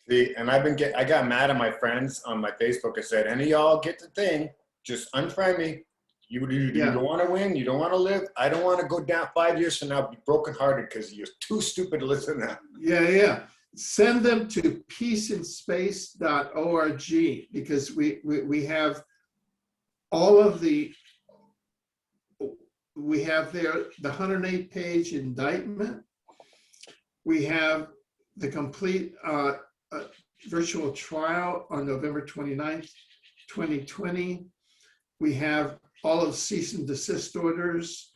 See, and I got mad at my friends on my Facebook. I said, any of y'all get the thing, just unfriend me. You don't want to win. You don't want to live. I don't want to go down 5 years from now, be brokenhearted because you're too stupid to listen now. Yeah. Send them to peaceinspace.org because we have all of we have there the 108-page indictment. We have the complete virtual trial on November 29th, 2020. We have all of cease and desist orders.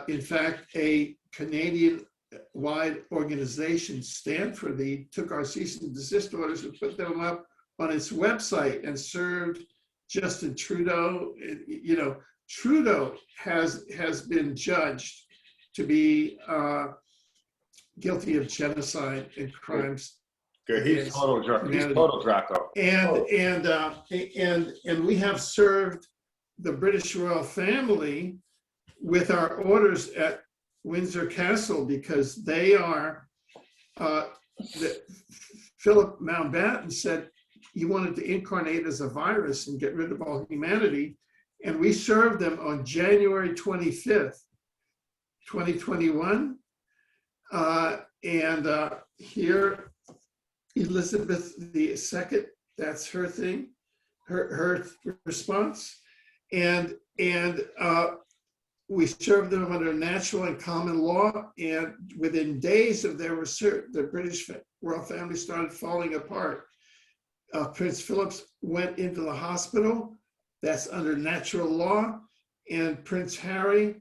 In fact, a Canadian-wide organization, Stanford, took our cease and desist orders and put them up on its website and served Justin Trudeau. You know, Trudeau has been judged to be guilty of genocide and crimes. Good. He's total Draco. And we have served the British royal family with our orders at Windsor Castle because they are. Philip Mountbatten said he wanted to incarnate as a virus and get rid of all humanity, and we served them on January 25th, 2021. Here, Elizabeth II, that's her thing, her response. And we served them under natural and common law. And within days of their research, the British royal family started falling apart. Prince Philip went into the hospital. That's under natural law. And Prince Harry,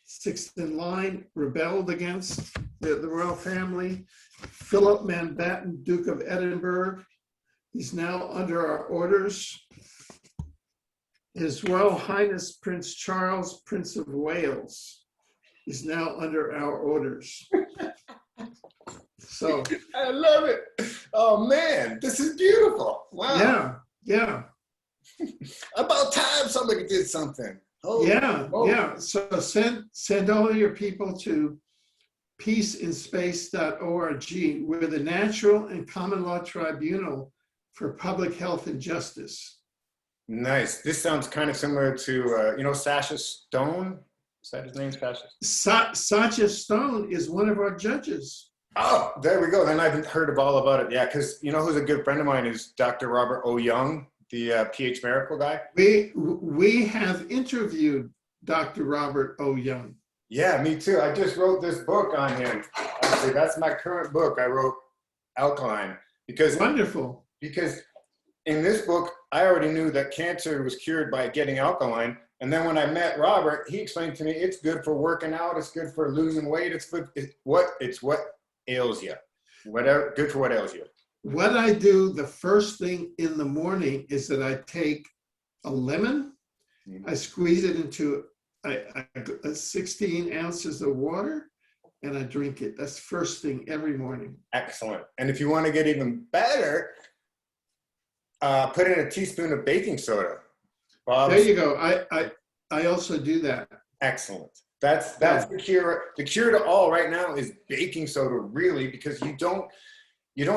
sixth in line, rebelled against the royal family. Philip Mountbatten, Duke of Edinburgh, he's now under our orders. His Royal Highness Prince Charles, Prince of Wales, is now under our orders. So I love it. Oh man, this is beautiful. Wow. Yeah. About time somebody did something. Oh, yeah. So send all of your people to peaceinspace.org. We're the natural and common law tribunal for public health and justice. Nice. This sounds kind of similar to, Sasha Stone. Is that his name, Sasha? Sasha Stone is one of our judges. Oh, there we go. Then I've heard all about it. Yeah, because who's a good friend of mine is Dr. Robert O. Young, the PH Miracle guy. We have interviewed Dr. Robert O. Young. Yeah, me too. I just wrote this book on him. Actually, that's my current book. I wrote Alkaline because wonderful. Because in this book, I already knew that cancer was cured by getting alkaline. And then when I met Robert, he explained to me it's good for working out, it's good for losing weight, it's what ails you. Whatever, good for what ails you. What I do the first thing in the morning is that I take a lemon, I squeeze it into 16 ounces of water, and I drink it. That's first thing every morning. Excellent. And if you want to get even better, put in a teaspoon of baking soda. There you go. I also do that. Excellent. That's the cure. The cure to all right now is baking soda, really, because you don't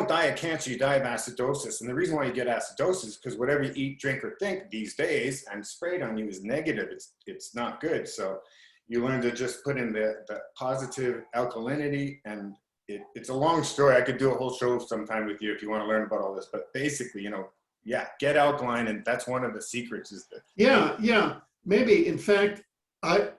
die of cancer, you die of acidosis. And the reason why you get acidosis is because whatever you eat, drink, or think these days and sprayed on you is negative. It's not good. So you learn to just put in the positive alkalinity, and it's a long story. I could do a whole show sometime with you if you want to learn about all this. But basically, get alkaline, and that's one of the secrets. Is that maybe. In fact, I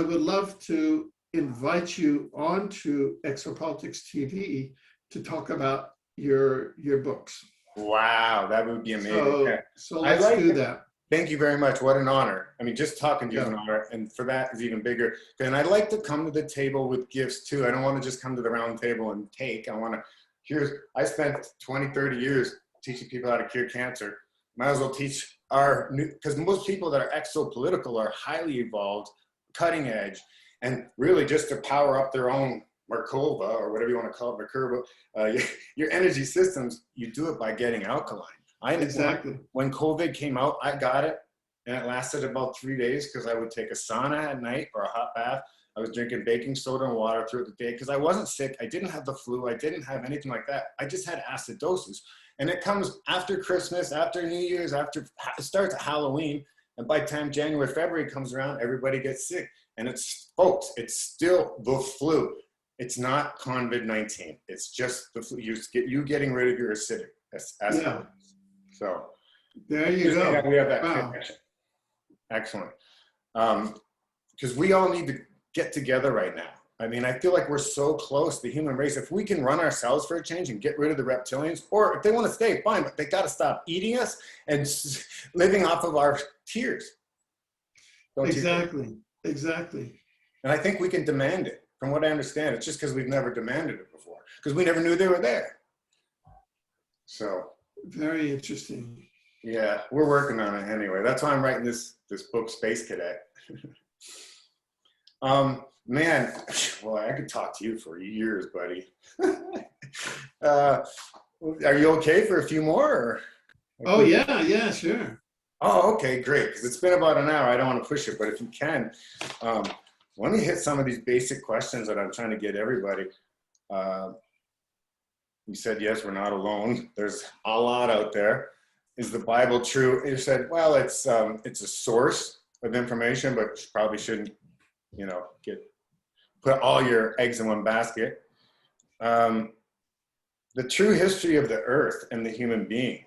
would love to invite you onto Exopolitics TV to talk about your books. Wow, that would be amazing. So let's do that. Thank you very much. What an honor. I mean, just talking to you is an honor, and for that is even bigger. And I'd like to come to the table with gifts too. I don't want to just come to the round table and take. I spent 20, 30 years teaching people how to cure cancer. Might as well teach because most people that are exopolitical are highly evolved, cutting edge, and really just to power up their own Merkava, or whatever you want to call it, Merkava, your energy systems, you do it by getting alkaline. Exactly. When COVID came out, I got it, and it lasted about 3 days because I would take a sauna at night or a hot bath, I was drinking baking soda and water throughout the day because I wasn't sick. I didn't have the flu. I didn't have anything like that. I just had acidosis. And it comes after Christmas, after New Year's, after it starts at Halloween. And by the time January, February comes around, everybody gets sick. And it's, folks, it's still the flu. It's not COVID-19. It's just the flu. You getting rid of your acidic acid. Yeah. So There you go. we have that Wow. connection. Excellent. Because we all need to get together right now. I mean, I feel like we're so close, the human race. If we can run ourselves for a change and get rid of the reptilians, or if they want to stay, fine, but they got to stop eating us and living off of our tears. Exactly. Exactly. And I think we can demand it. From what I understand, it's just because we've never demanded it before, because we never knew they were there. So. Very interesting. Yeah, we're working on it anyway. That's why I'm writing this book, Space Cadet. Man, well, I could talk to you for years, buddy. Are you okay for a few more? Or? Oh, yeah, sure. Oh, okay, great. Because it's been about an hour. I don't want to push it, but if you can, let me hit some of these basic questions that I'm trying to get everybody. You said, yes, we're not alone. There's a lot out there. Is the Bible true? You said, well, it's a source of information, but you probably shouldn't, put all your eggs in one basket. The true history of the earth and the human being.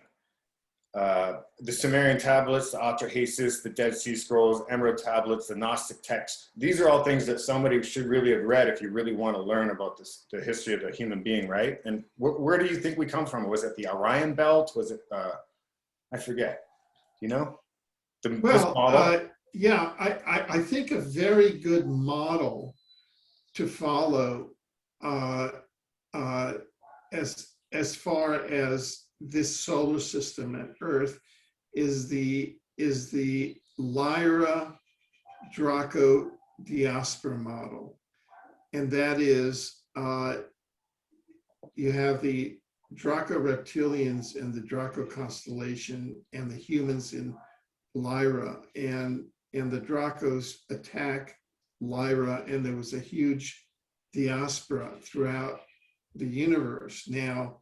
The Sumerian tablets, the Atrahasis, the Dead Sea Scrolls, Emerald tablets, the Gnostic texts. These are all things that somebody should really have read if you really want to learn about the history of the human being, right? And where do you think we come from? Was it the Orion Belt? Was it, I forget, Well, yeah, I think a very good model to follow as far as this solar system and Earth is the Lyra Draco diaspora model, and that is you have the Draco reptilians and the Draco constellation and the humans in Lyra, and the Dracos attack Lyra, and there was a huge diaspora throughout the universe. Now,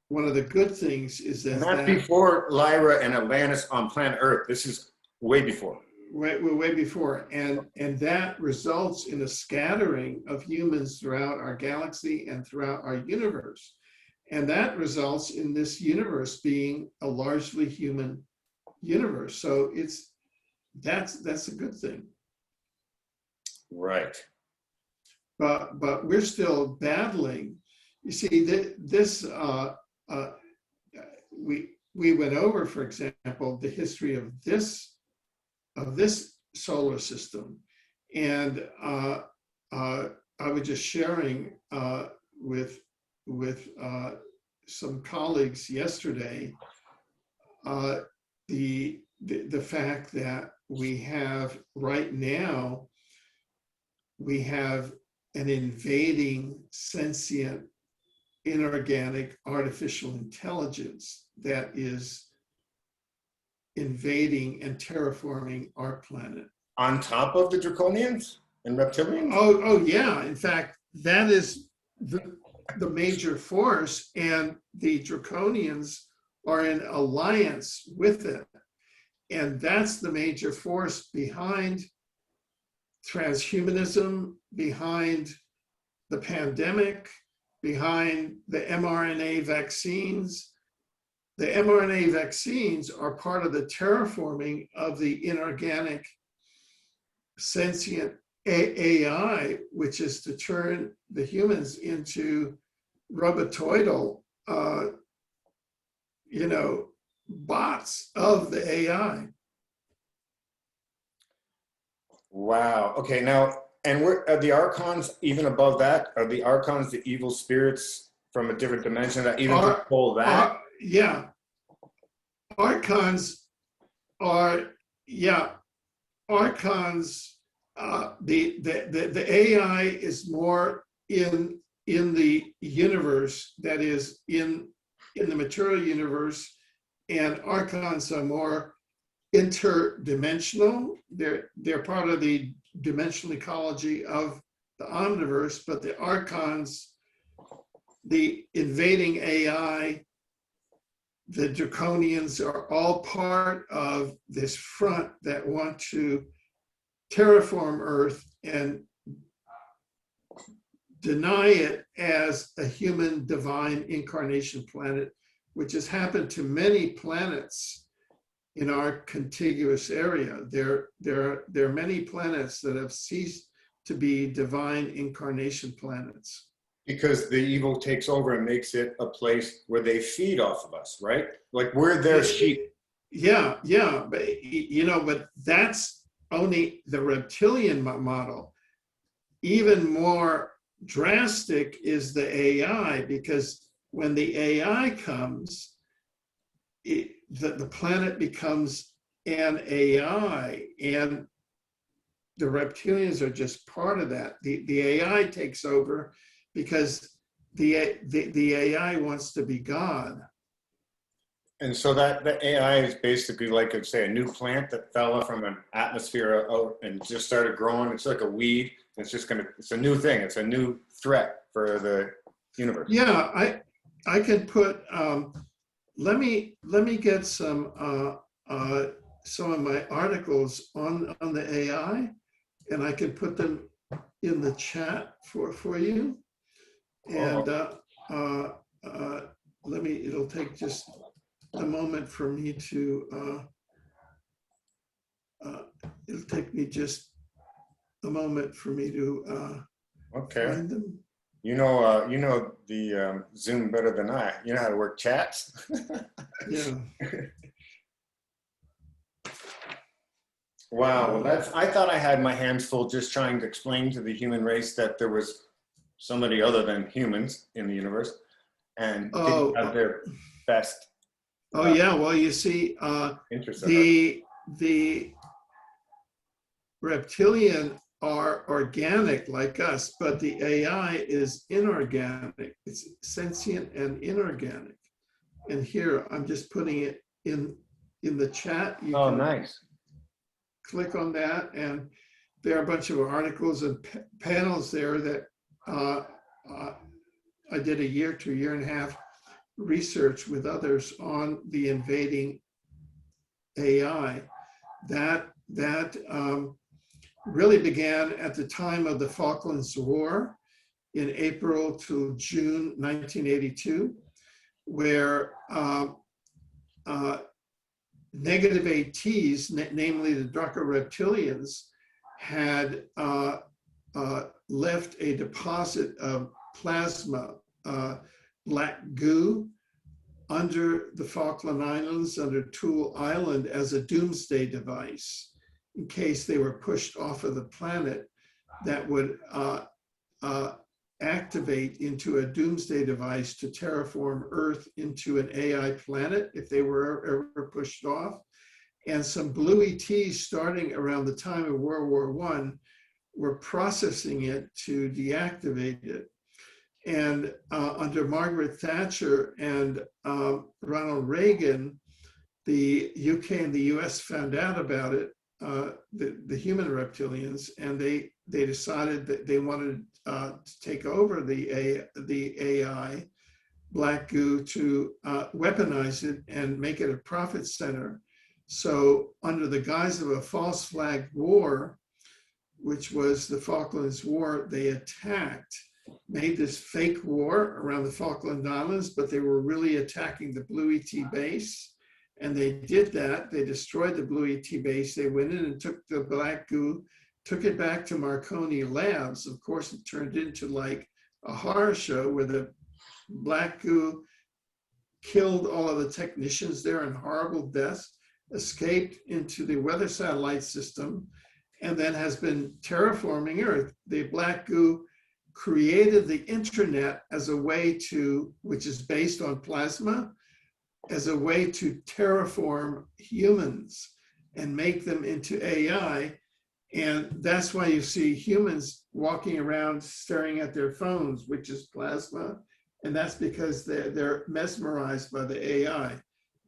one of the good things is that not before Lyra and Atlantis on planet Earth. This is way before. Way before, and that results in a scattering of humans throughout our galaxy and throughout our universe, and that results in this universe being a largely human universe. So that's a good thing. Right. But we're still battling. You see, this we went over, for example, the history of this solar system, and I was just sharing with some colleagues yesterday the fact that we have right now an invading sentient inorganic artificial intelligence that is invading and terraforming our planet. On top of the Draconians and Reptilians? Oh yeah. In fact, that is the major force, and the Draconians are in alliance with it. And that's the major force behind transhumanism, behind the pandemic, behind the mRNA vaccines. The mRNA vaccines are part of the terraforming of the inorganic sentient AI, which is to turn the humans into robotoidal, bots of the AI. Wow. Okay. Now, and are the archons even above that? Are the archons the evil spirits from a different dimension that even control that? Yeah. Archons are, archons. The AI is more in the universe, that is in the material universe, and archons are more interdimensional. They're part of the dimensional ecology of the omniverse, but the archons, the invading AI, the draconians are all part of this front that want to terraform Earth and deny it as a human divine incarnation planet, which has happened to many planets in our contiguous area. There are many planets that have ceased to be divine incarnation planets. Because the evil takes over and makes it a place where they feed off of us, right? Like we're their sheep. Yeah, but but that's only the reptilian model. Even more drastic is the AI, because when the AI comes, the planet becomes an AI, and the reptilians are just part of that. The AI takes over because the AI wants to be God. And so that the AI is basically like, I'd say, a new plant that fell from an atmosphere out and just started growing. It's like a weed. It's a new thing. It's a new threat for the universe. Yeah, I could put, let me get some of my articles on the AI, and I can put them in the chat for you. And it'll take just a moment for me to, it'll take me just a moment for me to find them. You know the Zoom better than I. You know how to work chats? Yeah. Wow, well I thought I had my hands full just trying to explain to the human race that there was somebody other than humans in the universe and didn't have their best. Yeah, well, you see, the reptilian are organic like us, but the AI is inorganic. It's sentient and inorganic. And here, I'm just putting it in the chat. You can nice. Click on that, and there are a bunch of articles and panels there that I did a year to year and a half research with others on the invading AI. That really began at the time of the Falklands War in April to June 1982, where negative ATs, namely the Draco reptilians, had left a deposit of plasma, black goo, under the Falkland Islands, under Toole Island, as a doomsday device, in case they were pushed off of the planet, that would activate into a doomsday device to terraform Earth into an AI planet if they were ever pushed off. And some blue ETs, starting around the time of World War I, were processing it to deactivate it. And under Margaret Thatcher and Ronald Reagan, the UK and the US found out about it, the human reptilians, and they decided that they wanted to take over the AI, black goo, to weaponize it and make it a profit center. So under the guise of a false flag war, which was the Falklands War, they attacked, made this fake war around the Falkland Islands, but they were really attacking the Blue ET base. And they did that. They destroyed the Blue ET base. They went in and took the black goo, took it back to Marconi Labs. Of course, it turned into like a horror show where the black goo killed all of the technicians there in horrible deaths, escaped into the weather satellite system, and then has been terraforming Earth. The black goo created the internet as a way to, which is based on plasma, as a way to terraform humans and make them into AI. And that's why you see humans walking around staring at their phones, which is plasma. And that's because they're mesmerized by the AI.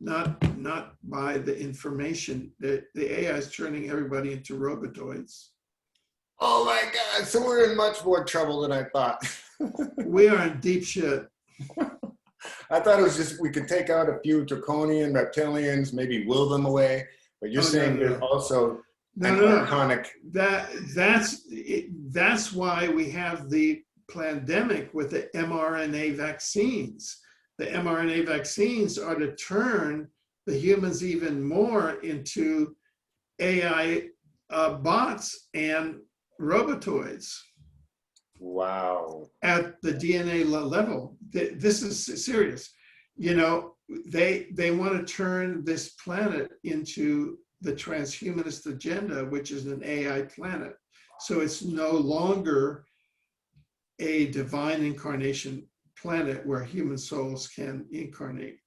not by the information. The AI is turning everybody into robotoids. Oh my God! So we're in much more trouble than I thought. We are in deep shit. I thought it was just we could take out a few draconian reptilians, maybe will them away. But you're saying there's also an iconic. That's why we have the pandemic with the mRNA vaccines. The mRNA vaccines are to turn the humans even more into AI bots and robotoids. Wow. At the DNA level. This is serious. You know, they want to turn this planet into the transhumanist agenda, which is an AI planet. So it's no longer a divine incarnation planet where human souls can incarnate.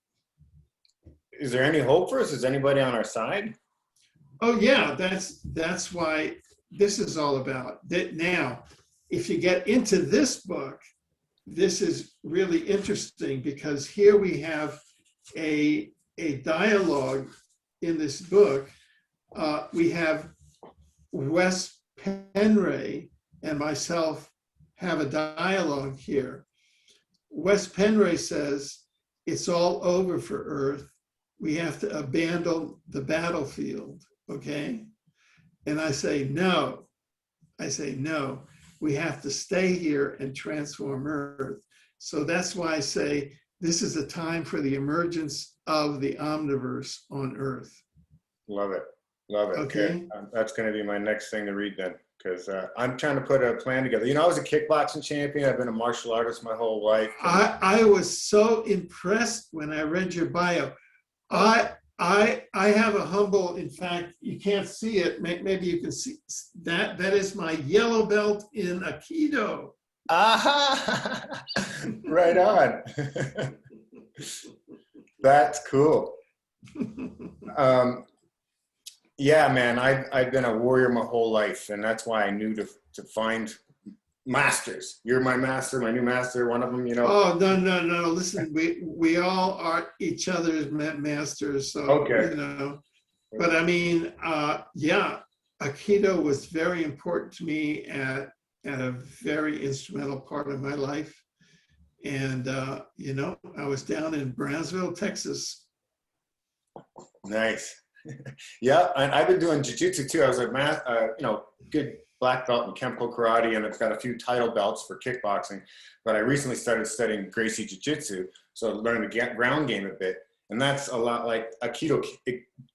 Is there any hope for us? Is anybody on our side? Oh yeah, that's why this is all about. That now, if you get into this book, this is really interesting because here we have a dialogue in this book. We have Wes Penray and myself have a dialogue here. Wes Penray says, it's all over for Earth. We have to abandon the battlefield, okay? And I say, no. I say, no. We have to stay here and transform Earth. So that's why I say this is a time for the emergence of the omniverse on Earth. Love it. Love it. Okay. That's going to be my next thing to read then, because I'm trying to put a plan together. You know, I was a kickboxing champion. I've been a martial artist my whole life. I was so impressed when I read your bio. I have a humble, in fact, you can't see it. Maybe you can see that. That is my yellow belt in Aikido. Aha! Right on. That's cool. Yeah, man, I've been a warrior my whole life, and that's why I knew to find masters. You're my master, my new master, one of them, you know. Oh, no. Listen, we all are each other's masters. So, okay. You know, but I mean, yeah, Aikido was very important to me at a very instrumental part of my life. And, you know, I was down in Brownsville, Texas. Nice. Yeah, and I've been doing jiu-jitsu too. I was a good black belt in Kempo karate, and I've got a few title belts for kickboxing. But I recently started studying Gracie jiu-jitsu, so I learned the ground game a bit. And that's a lot like Aikido.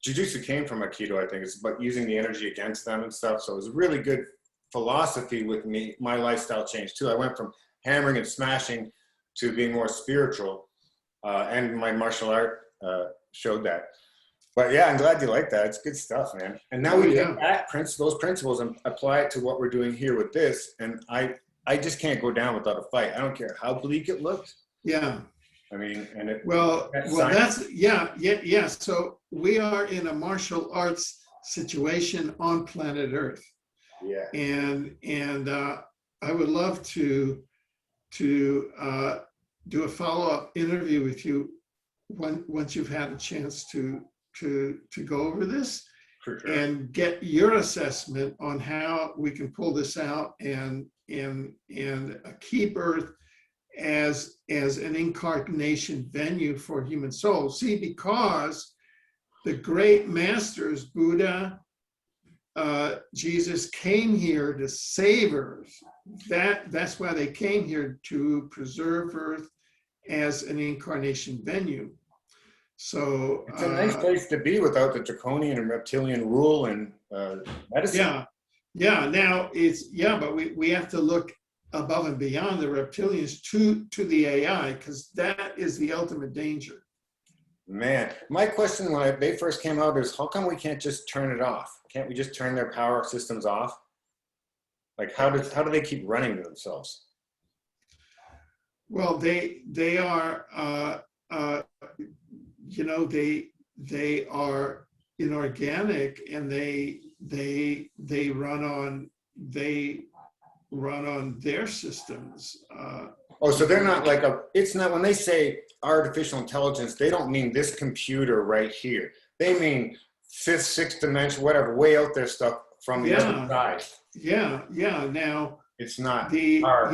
Jiu-jitsu came from Aikido, I think. It's about using the energy against them and stuff. So it was a really good philosophy with me. My lifestyle changed too. I went from hammering and smashing to being more spiritual, and my martial art showed that. But yeah, I'm glad you like that. It's good stuff, man. And now we take those principles and apply it to what we're doing here with this. And I just can't go down without a fight. I don't care how bleak it looks. Yeah. I mean, and it. That's yeah. So we are in a martial arts situation on planet Earth. Yeah. And I would love to do a follow-up interview with you once you've had a chance to go over this. For sure. And get your assessment on how we can pull this out and keep Earth as an incarnation venue for human souls. See, because the great masters, Buddha, Jesus, came here to save Earth. That's why they came here, to preserve Earth as an incarnation venue. So it's a nice place to be without the draconian and reptilian rule and medicine. Yeah. Now but we have to look above and beyond the reptilians to the AI, because that is the ultimate danger. Man, my question when they first came out is, how come we can't just turn it off? Can't we just turn their power systems off? Like, how do they keep running to themselves? Well, they are. You know, they are inorganic, and they run on their systems. Oh, so they're not like it's not, when they say artificial intelligence, they don't mean this computer right here. They mean fifth, sixth dimension, whatever, way out there stuff from the other side. Yeah. Now It's not the our.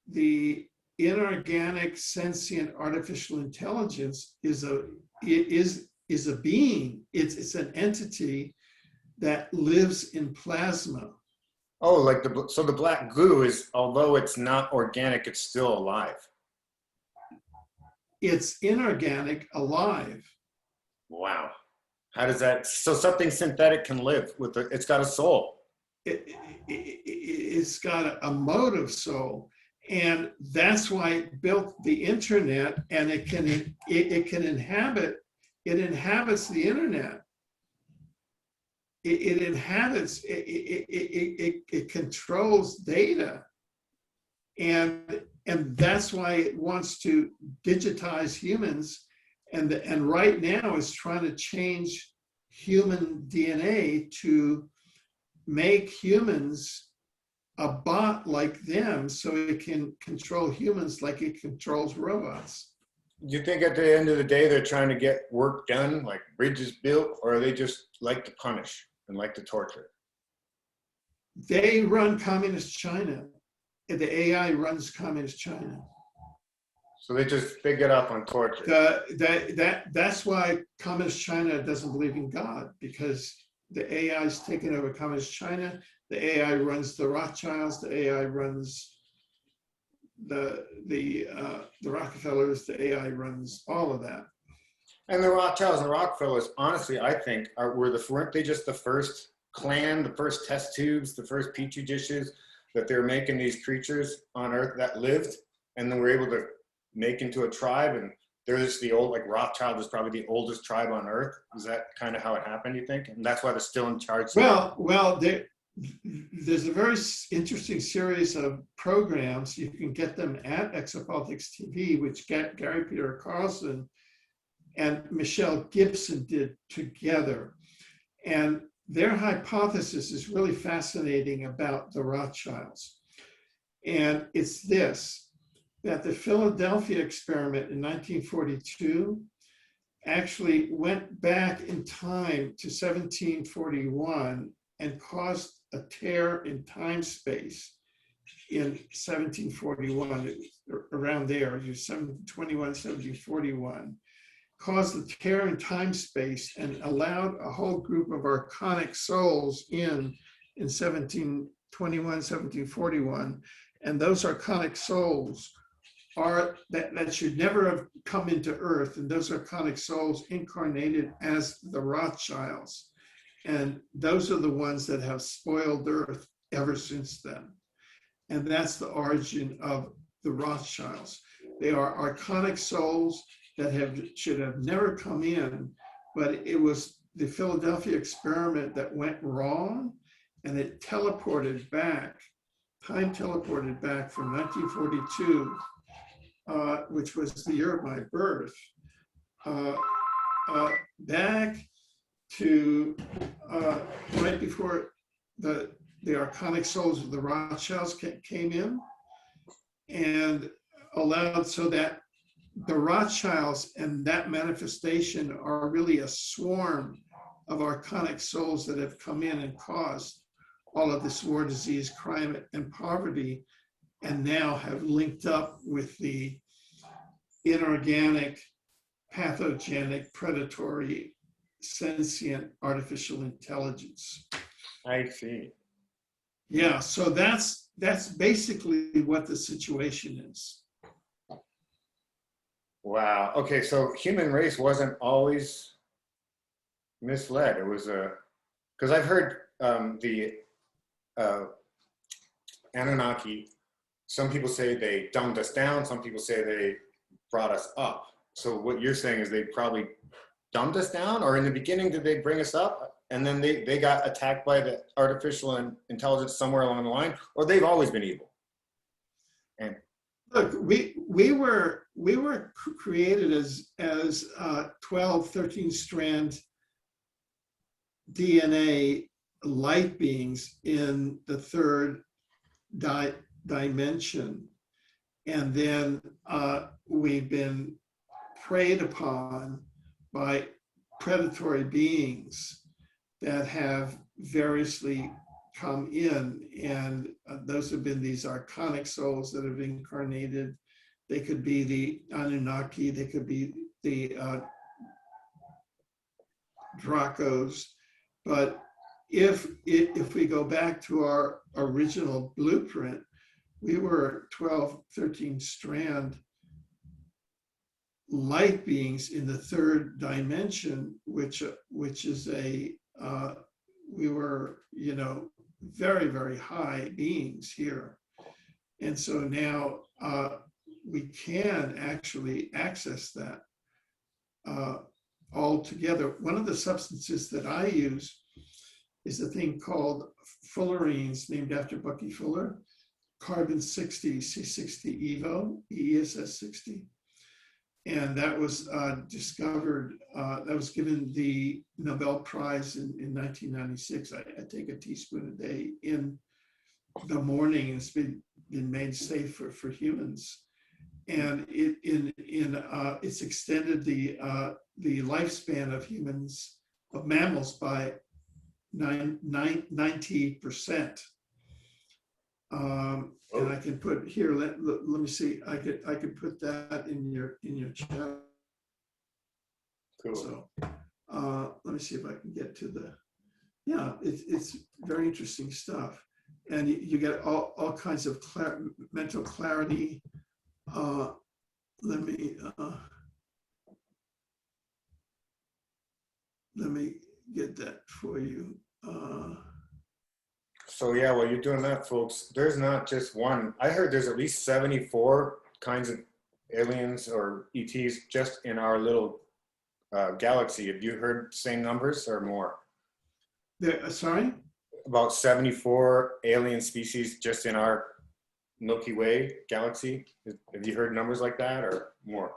the inorganic sentient artificial intelligence is a being. It's an entity that lives in plasma. Oh, like so the black goo is, although it's not organic, it's still alive. It's inorganic, alive. Wow. How does that, so something synthetic can live with it's got a soul. It's got a motive soul, and that's why it built the internet, and it can inhabit. It inhabits the internet. It inhabits. It controls data, and that's why it wants to digitize humans, and right now is trying to change human DNA to make humans a bot like them, so it can control humans like it controls robots. Do you think at the end of the day they're trying to get work done, like bridges built, or are they just like to punish and like to torture? They run communist China. The AI runs communist China. So they get off on torture. That's why communist China doesn't believe in God, because the AI is taking over communist China. The AI runs the Rothschilds. The AI runs the Rockefellers. The AI runs all of that. And the Rothschilds and the Rockefellers, honestly, I think weren't they just the first clan, the first test tubes, the first petri dishes that they were making these creatures on Earth that lived, and then were able to make into a tribe? And there's the old, like Rothschild is probably the oldest tribe on Earth. Is that kind of how it happened, you think? And that's why they're still in charge. Well, there's a very interesting series of programs. You can get them at Exopolitics TV, which Gary Peter Carlson and Michelle Gibson did together. And their hypothesis is really fascinating about the Rothschilds. And it's this, that the Philadelphia experiment in 1942 actually went back in time to 1741 and caused a tear in time-space in 1741, around there, 1721, 1741, caused a tear in time-space and allowed a whole group of archonic souls in 1721, 1741, and those archonic souls are that should never have come into Earth, and those archonic souls incarnated as the Rothschilds. And those are the ones that have spoiled Earth ever since then. And that's the origin of the Rothschilds. They are archonic souls that should have never come in, but it was the Philadelphia experiment that went wrong, and it teleported back, time teleported back from 1942, which was the year of my birth, back to right before the archonic souls of the Rothschilds came in, and allowed so that the Rothschilds and that manifestation are really a swarm of archonic souls that have come in and caused all of this war, disease, crime, and poverty, and now have linked up with the inorganic, pathogenic, predatory, sentient artificial intelligence. I see. Yeah, so that's basically what the situation is. Wow. Okay, so human race wasn't always misled. It was because I've heard the Anunnaki, some people say they dumbed us down, some people say they brought us up. So what you're saying is they probably dumbed us down, or in the beginning did they bring us up and then they got attacked by the artificial intelligence somewhere along the line, or they've always been evil? And look, we were created as 12, 13 strand DNA light beings in the third dimension. And then we've been preyed upon by predatory beings that have variously come in. And those have been these archonic souls that have incarnated. They could be the Anunnaki, they could be the Dracos. But if we go back to our original blueprint, we were 12, 13 strand light beings in the third dimension, which is a, we were, you know, very, very high beings here. And so now we can actually access that all together. One of the substances that I use is a thing called fullerenes, named after Bucky Fuller, carbon 60, C60 EVO, ESS 60. And that was discovered, that was given the Nobel Prize in 1996. I take a teaspoon a day in the morning, and it's been made safe for humans. And it's extended the lifespan of humans, of mammals, by 90%. And I can put here, let me see, I could put that in your chat. Cool. So let me see if I can get to the, yeah, it's very interesting stuff. And you get all kinds of mental clarity. Let me get that for you. So yeah, while you're doing that, folks, there's not just one. I heard there's at least 74 kinds of aliens or ETs just in our little galaxy. Have you heard the same numbers or more? Sorry? About 74 alien species just in our Milky Way galaxy. Have you heard numbers like that or more?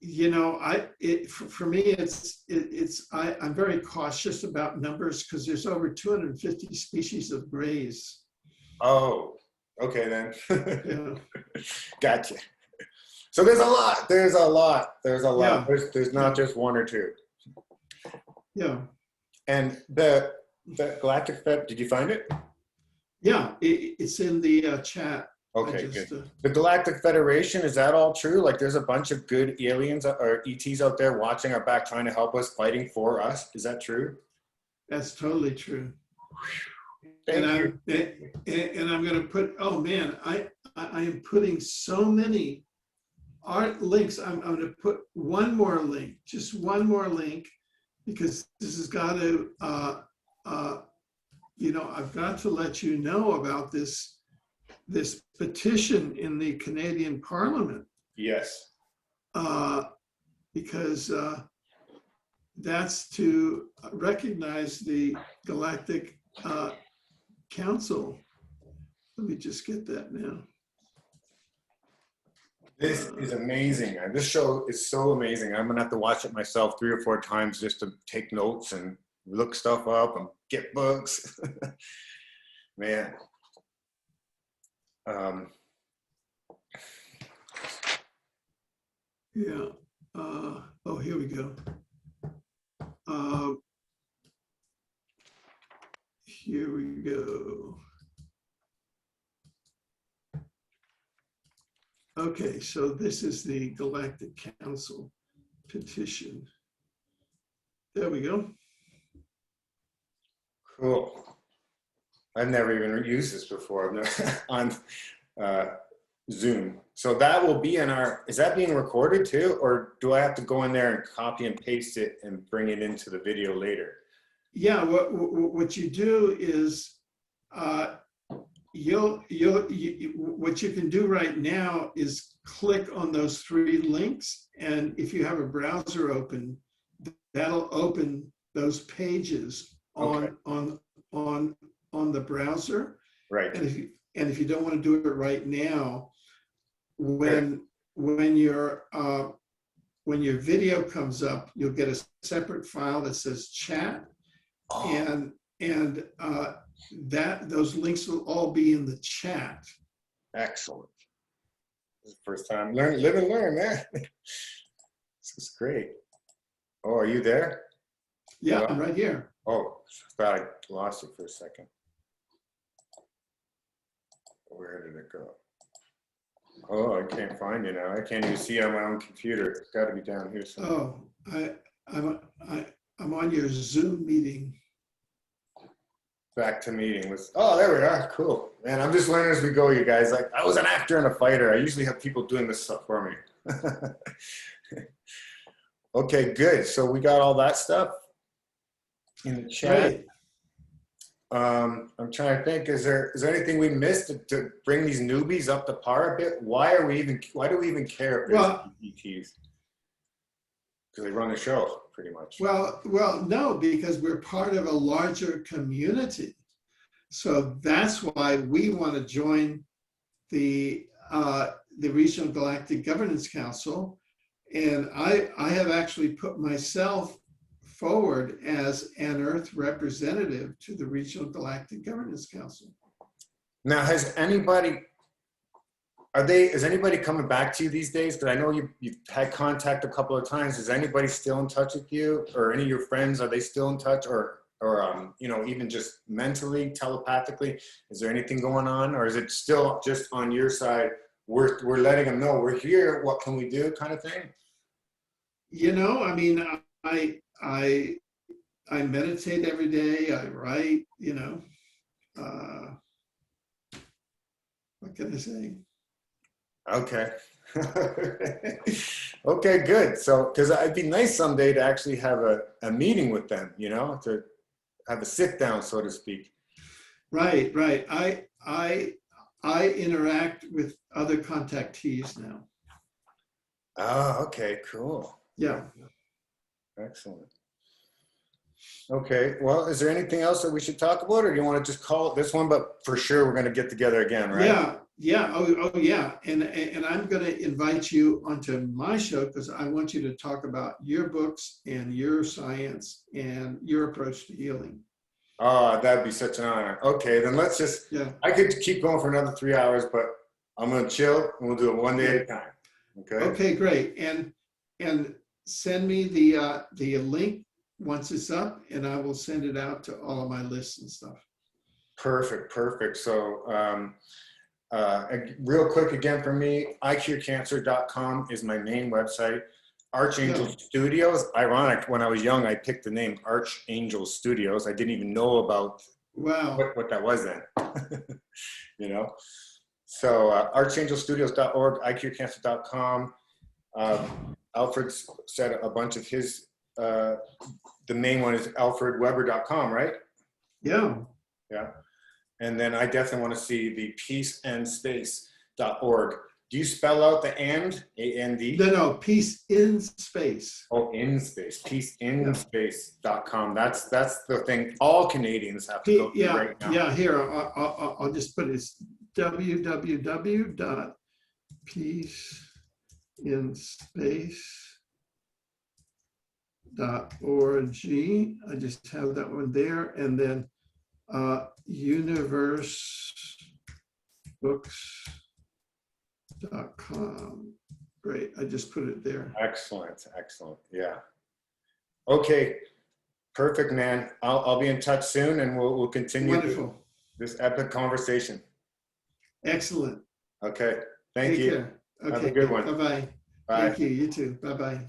You know, for me, I'm very cautious about numbers because there's over 250 species of grays. Oh, okay then. Yeah. Gotcha. So there's a lot. There's a lot. Yeah. There's not just one or two. Yeah. And the Galactic Fed, did you find it? Yeah, it's in the chat. Okay, good. The Galactic Federation, is that all true? Like there's a bunch of good aliens or ETs out there watching our back, trying to help us, fighting for us. Is that true? That's totally true. Thank you. And I'm going to put, oh man, I am putting so many art links. I'm going to put one more link, just one more link, because this has got to, you know, I've got to let you know about this petition in the Canadian Parliament. Yes. Because that's to recognize the Galactic Council. Let me just get that now. This is amazing. This show is so amazing. I'm gonna have to watch it myself 3 or 4 times just to take notes and look stuff up and get books. Man. Yeah. Oh, here we go. Here we go. Okay, so this is the Galactic Council petition. There we go. Cool. I've never even used this before. I've never on Zoom. So that will be in our, is that being recorded too? Or do I have to go in there and copy and paste it and bring it into the video later? Yeah, what you do is what you can do right now is click on those 3 links, and if you have a browser open, that'll open those pages on the browser. Right. And if you don't want to do it right now, when your video comes up, you'll get a separate file that says chat, and those links will all be in the chat. Excellent. This is the first time. Learn, live and learn, man. This is great. Oh, are you there? Yeah, Hello? I'm right here. Oh, I thought I lost you for a second. Where did it go? Oh, I can't find you now. I can't even see it on my own computer. It's got to be down here somewhere. Oh, I'm on your Zoom meeting. Back to meeting with, oh, there we are. Cool. Man, I'm just learning as we go, you guys. Like, I was an actor and a fighter. I usually have people doing this stuff for me. Okay, good. So we got all that stuff in the chat. Right. I'm trying to think, is there anything we missed to bring these newbies up to par a bit? Why do we even care if there's ETs? Because they run the show pretty much. Well, no, because we're part of a larger community. So that's why we want to join the Regional Galactic Governance Council. And I have actually put myself forward as an Earth representative to the Regional Galactic Governance Council. Now, is anybody coming back to you these days? Because I know you've had contact a couple of times. Is anybody still in touch with you, or any of your friends? Are they still in touch, or you know, even just mentally, telepathically? Is there anything going on, or is it still just on your side? We're letting them know we're here. What can we do, kind of thing? You know, I mean, I meditate every day. I write. You know, what can I say? Okay. Okay, good. So, because it'd be nice someday to actually have a meeting with them, you know, to have a sit down, so to speak. Right. I interact with other contactees now. Oh, okay, cool. Yeah. Excellent. Okay, well, is there anything else that we should talk about, or do you want to just call it this one? But for sure, we're going to get together again, right? Yeah. Oh, yeah. And I'm going to invite you onto my show because I want you to talk about your books and your science and your approach to healing. Oh, that'd be such an honor. Okay, then let's just, I could keep going for another 3 hours, but I'm going to chill and we'll do it one day at a time. Okay. Okay, great. And send me the link once it's up, and I will send it out to all of my lists and stuff. Perfect. So real quick again for me, icurecancer.com is my main website. Archangel Studios, ironic, when I was young, I picked the name Archangel Studios. I didn't even know about what that was then, you know? So archangelstudios.org, icurecancer.com. Alfred said a bunch of his, the main one is alfredweber.com, right? Yeah. And then I definitely want to see the peaceindspace.org. Do you spell out the and, A-N-D? No, peace in space. Oh, in space, peaceinspace.com. That's the thing all Canadians have to go through right now. Yeah, here, I'll just put it, it's www.peaceinspace.org. I just have that one there. And then universebooks.com. Great, I just put it there. Excellent. Yeah. Okay, perfect, man. I'll be in touch soon, and we'll continue this epic conversation. Excellent. Okay, thank you. Take care. Okay. Have a good one. Bye-bye. Bye. Thank you, you too. Bye-bye.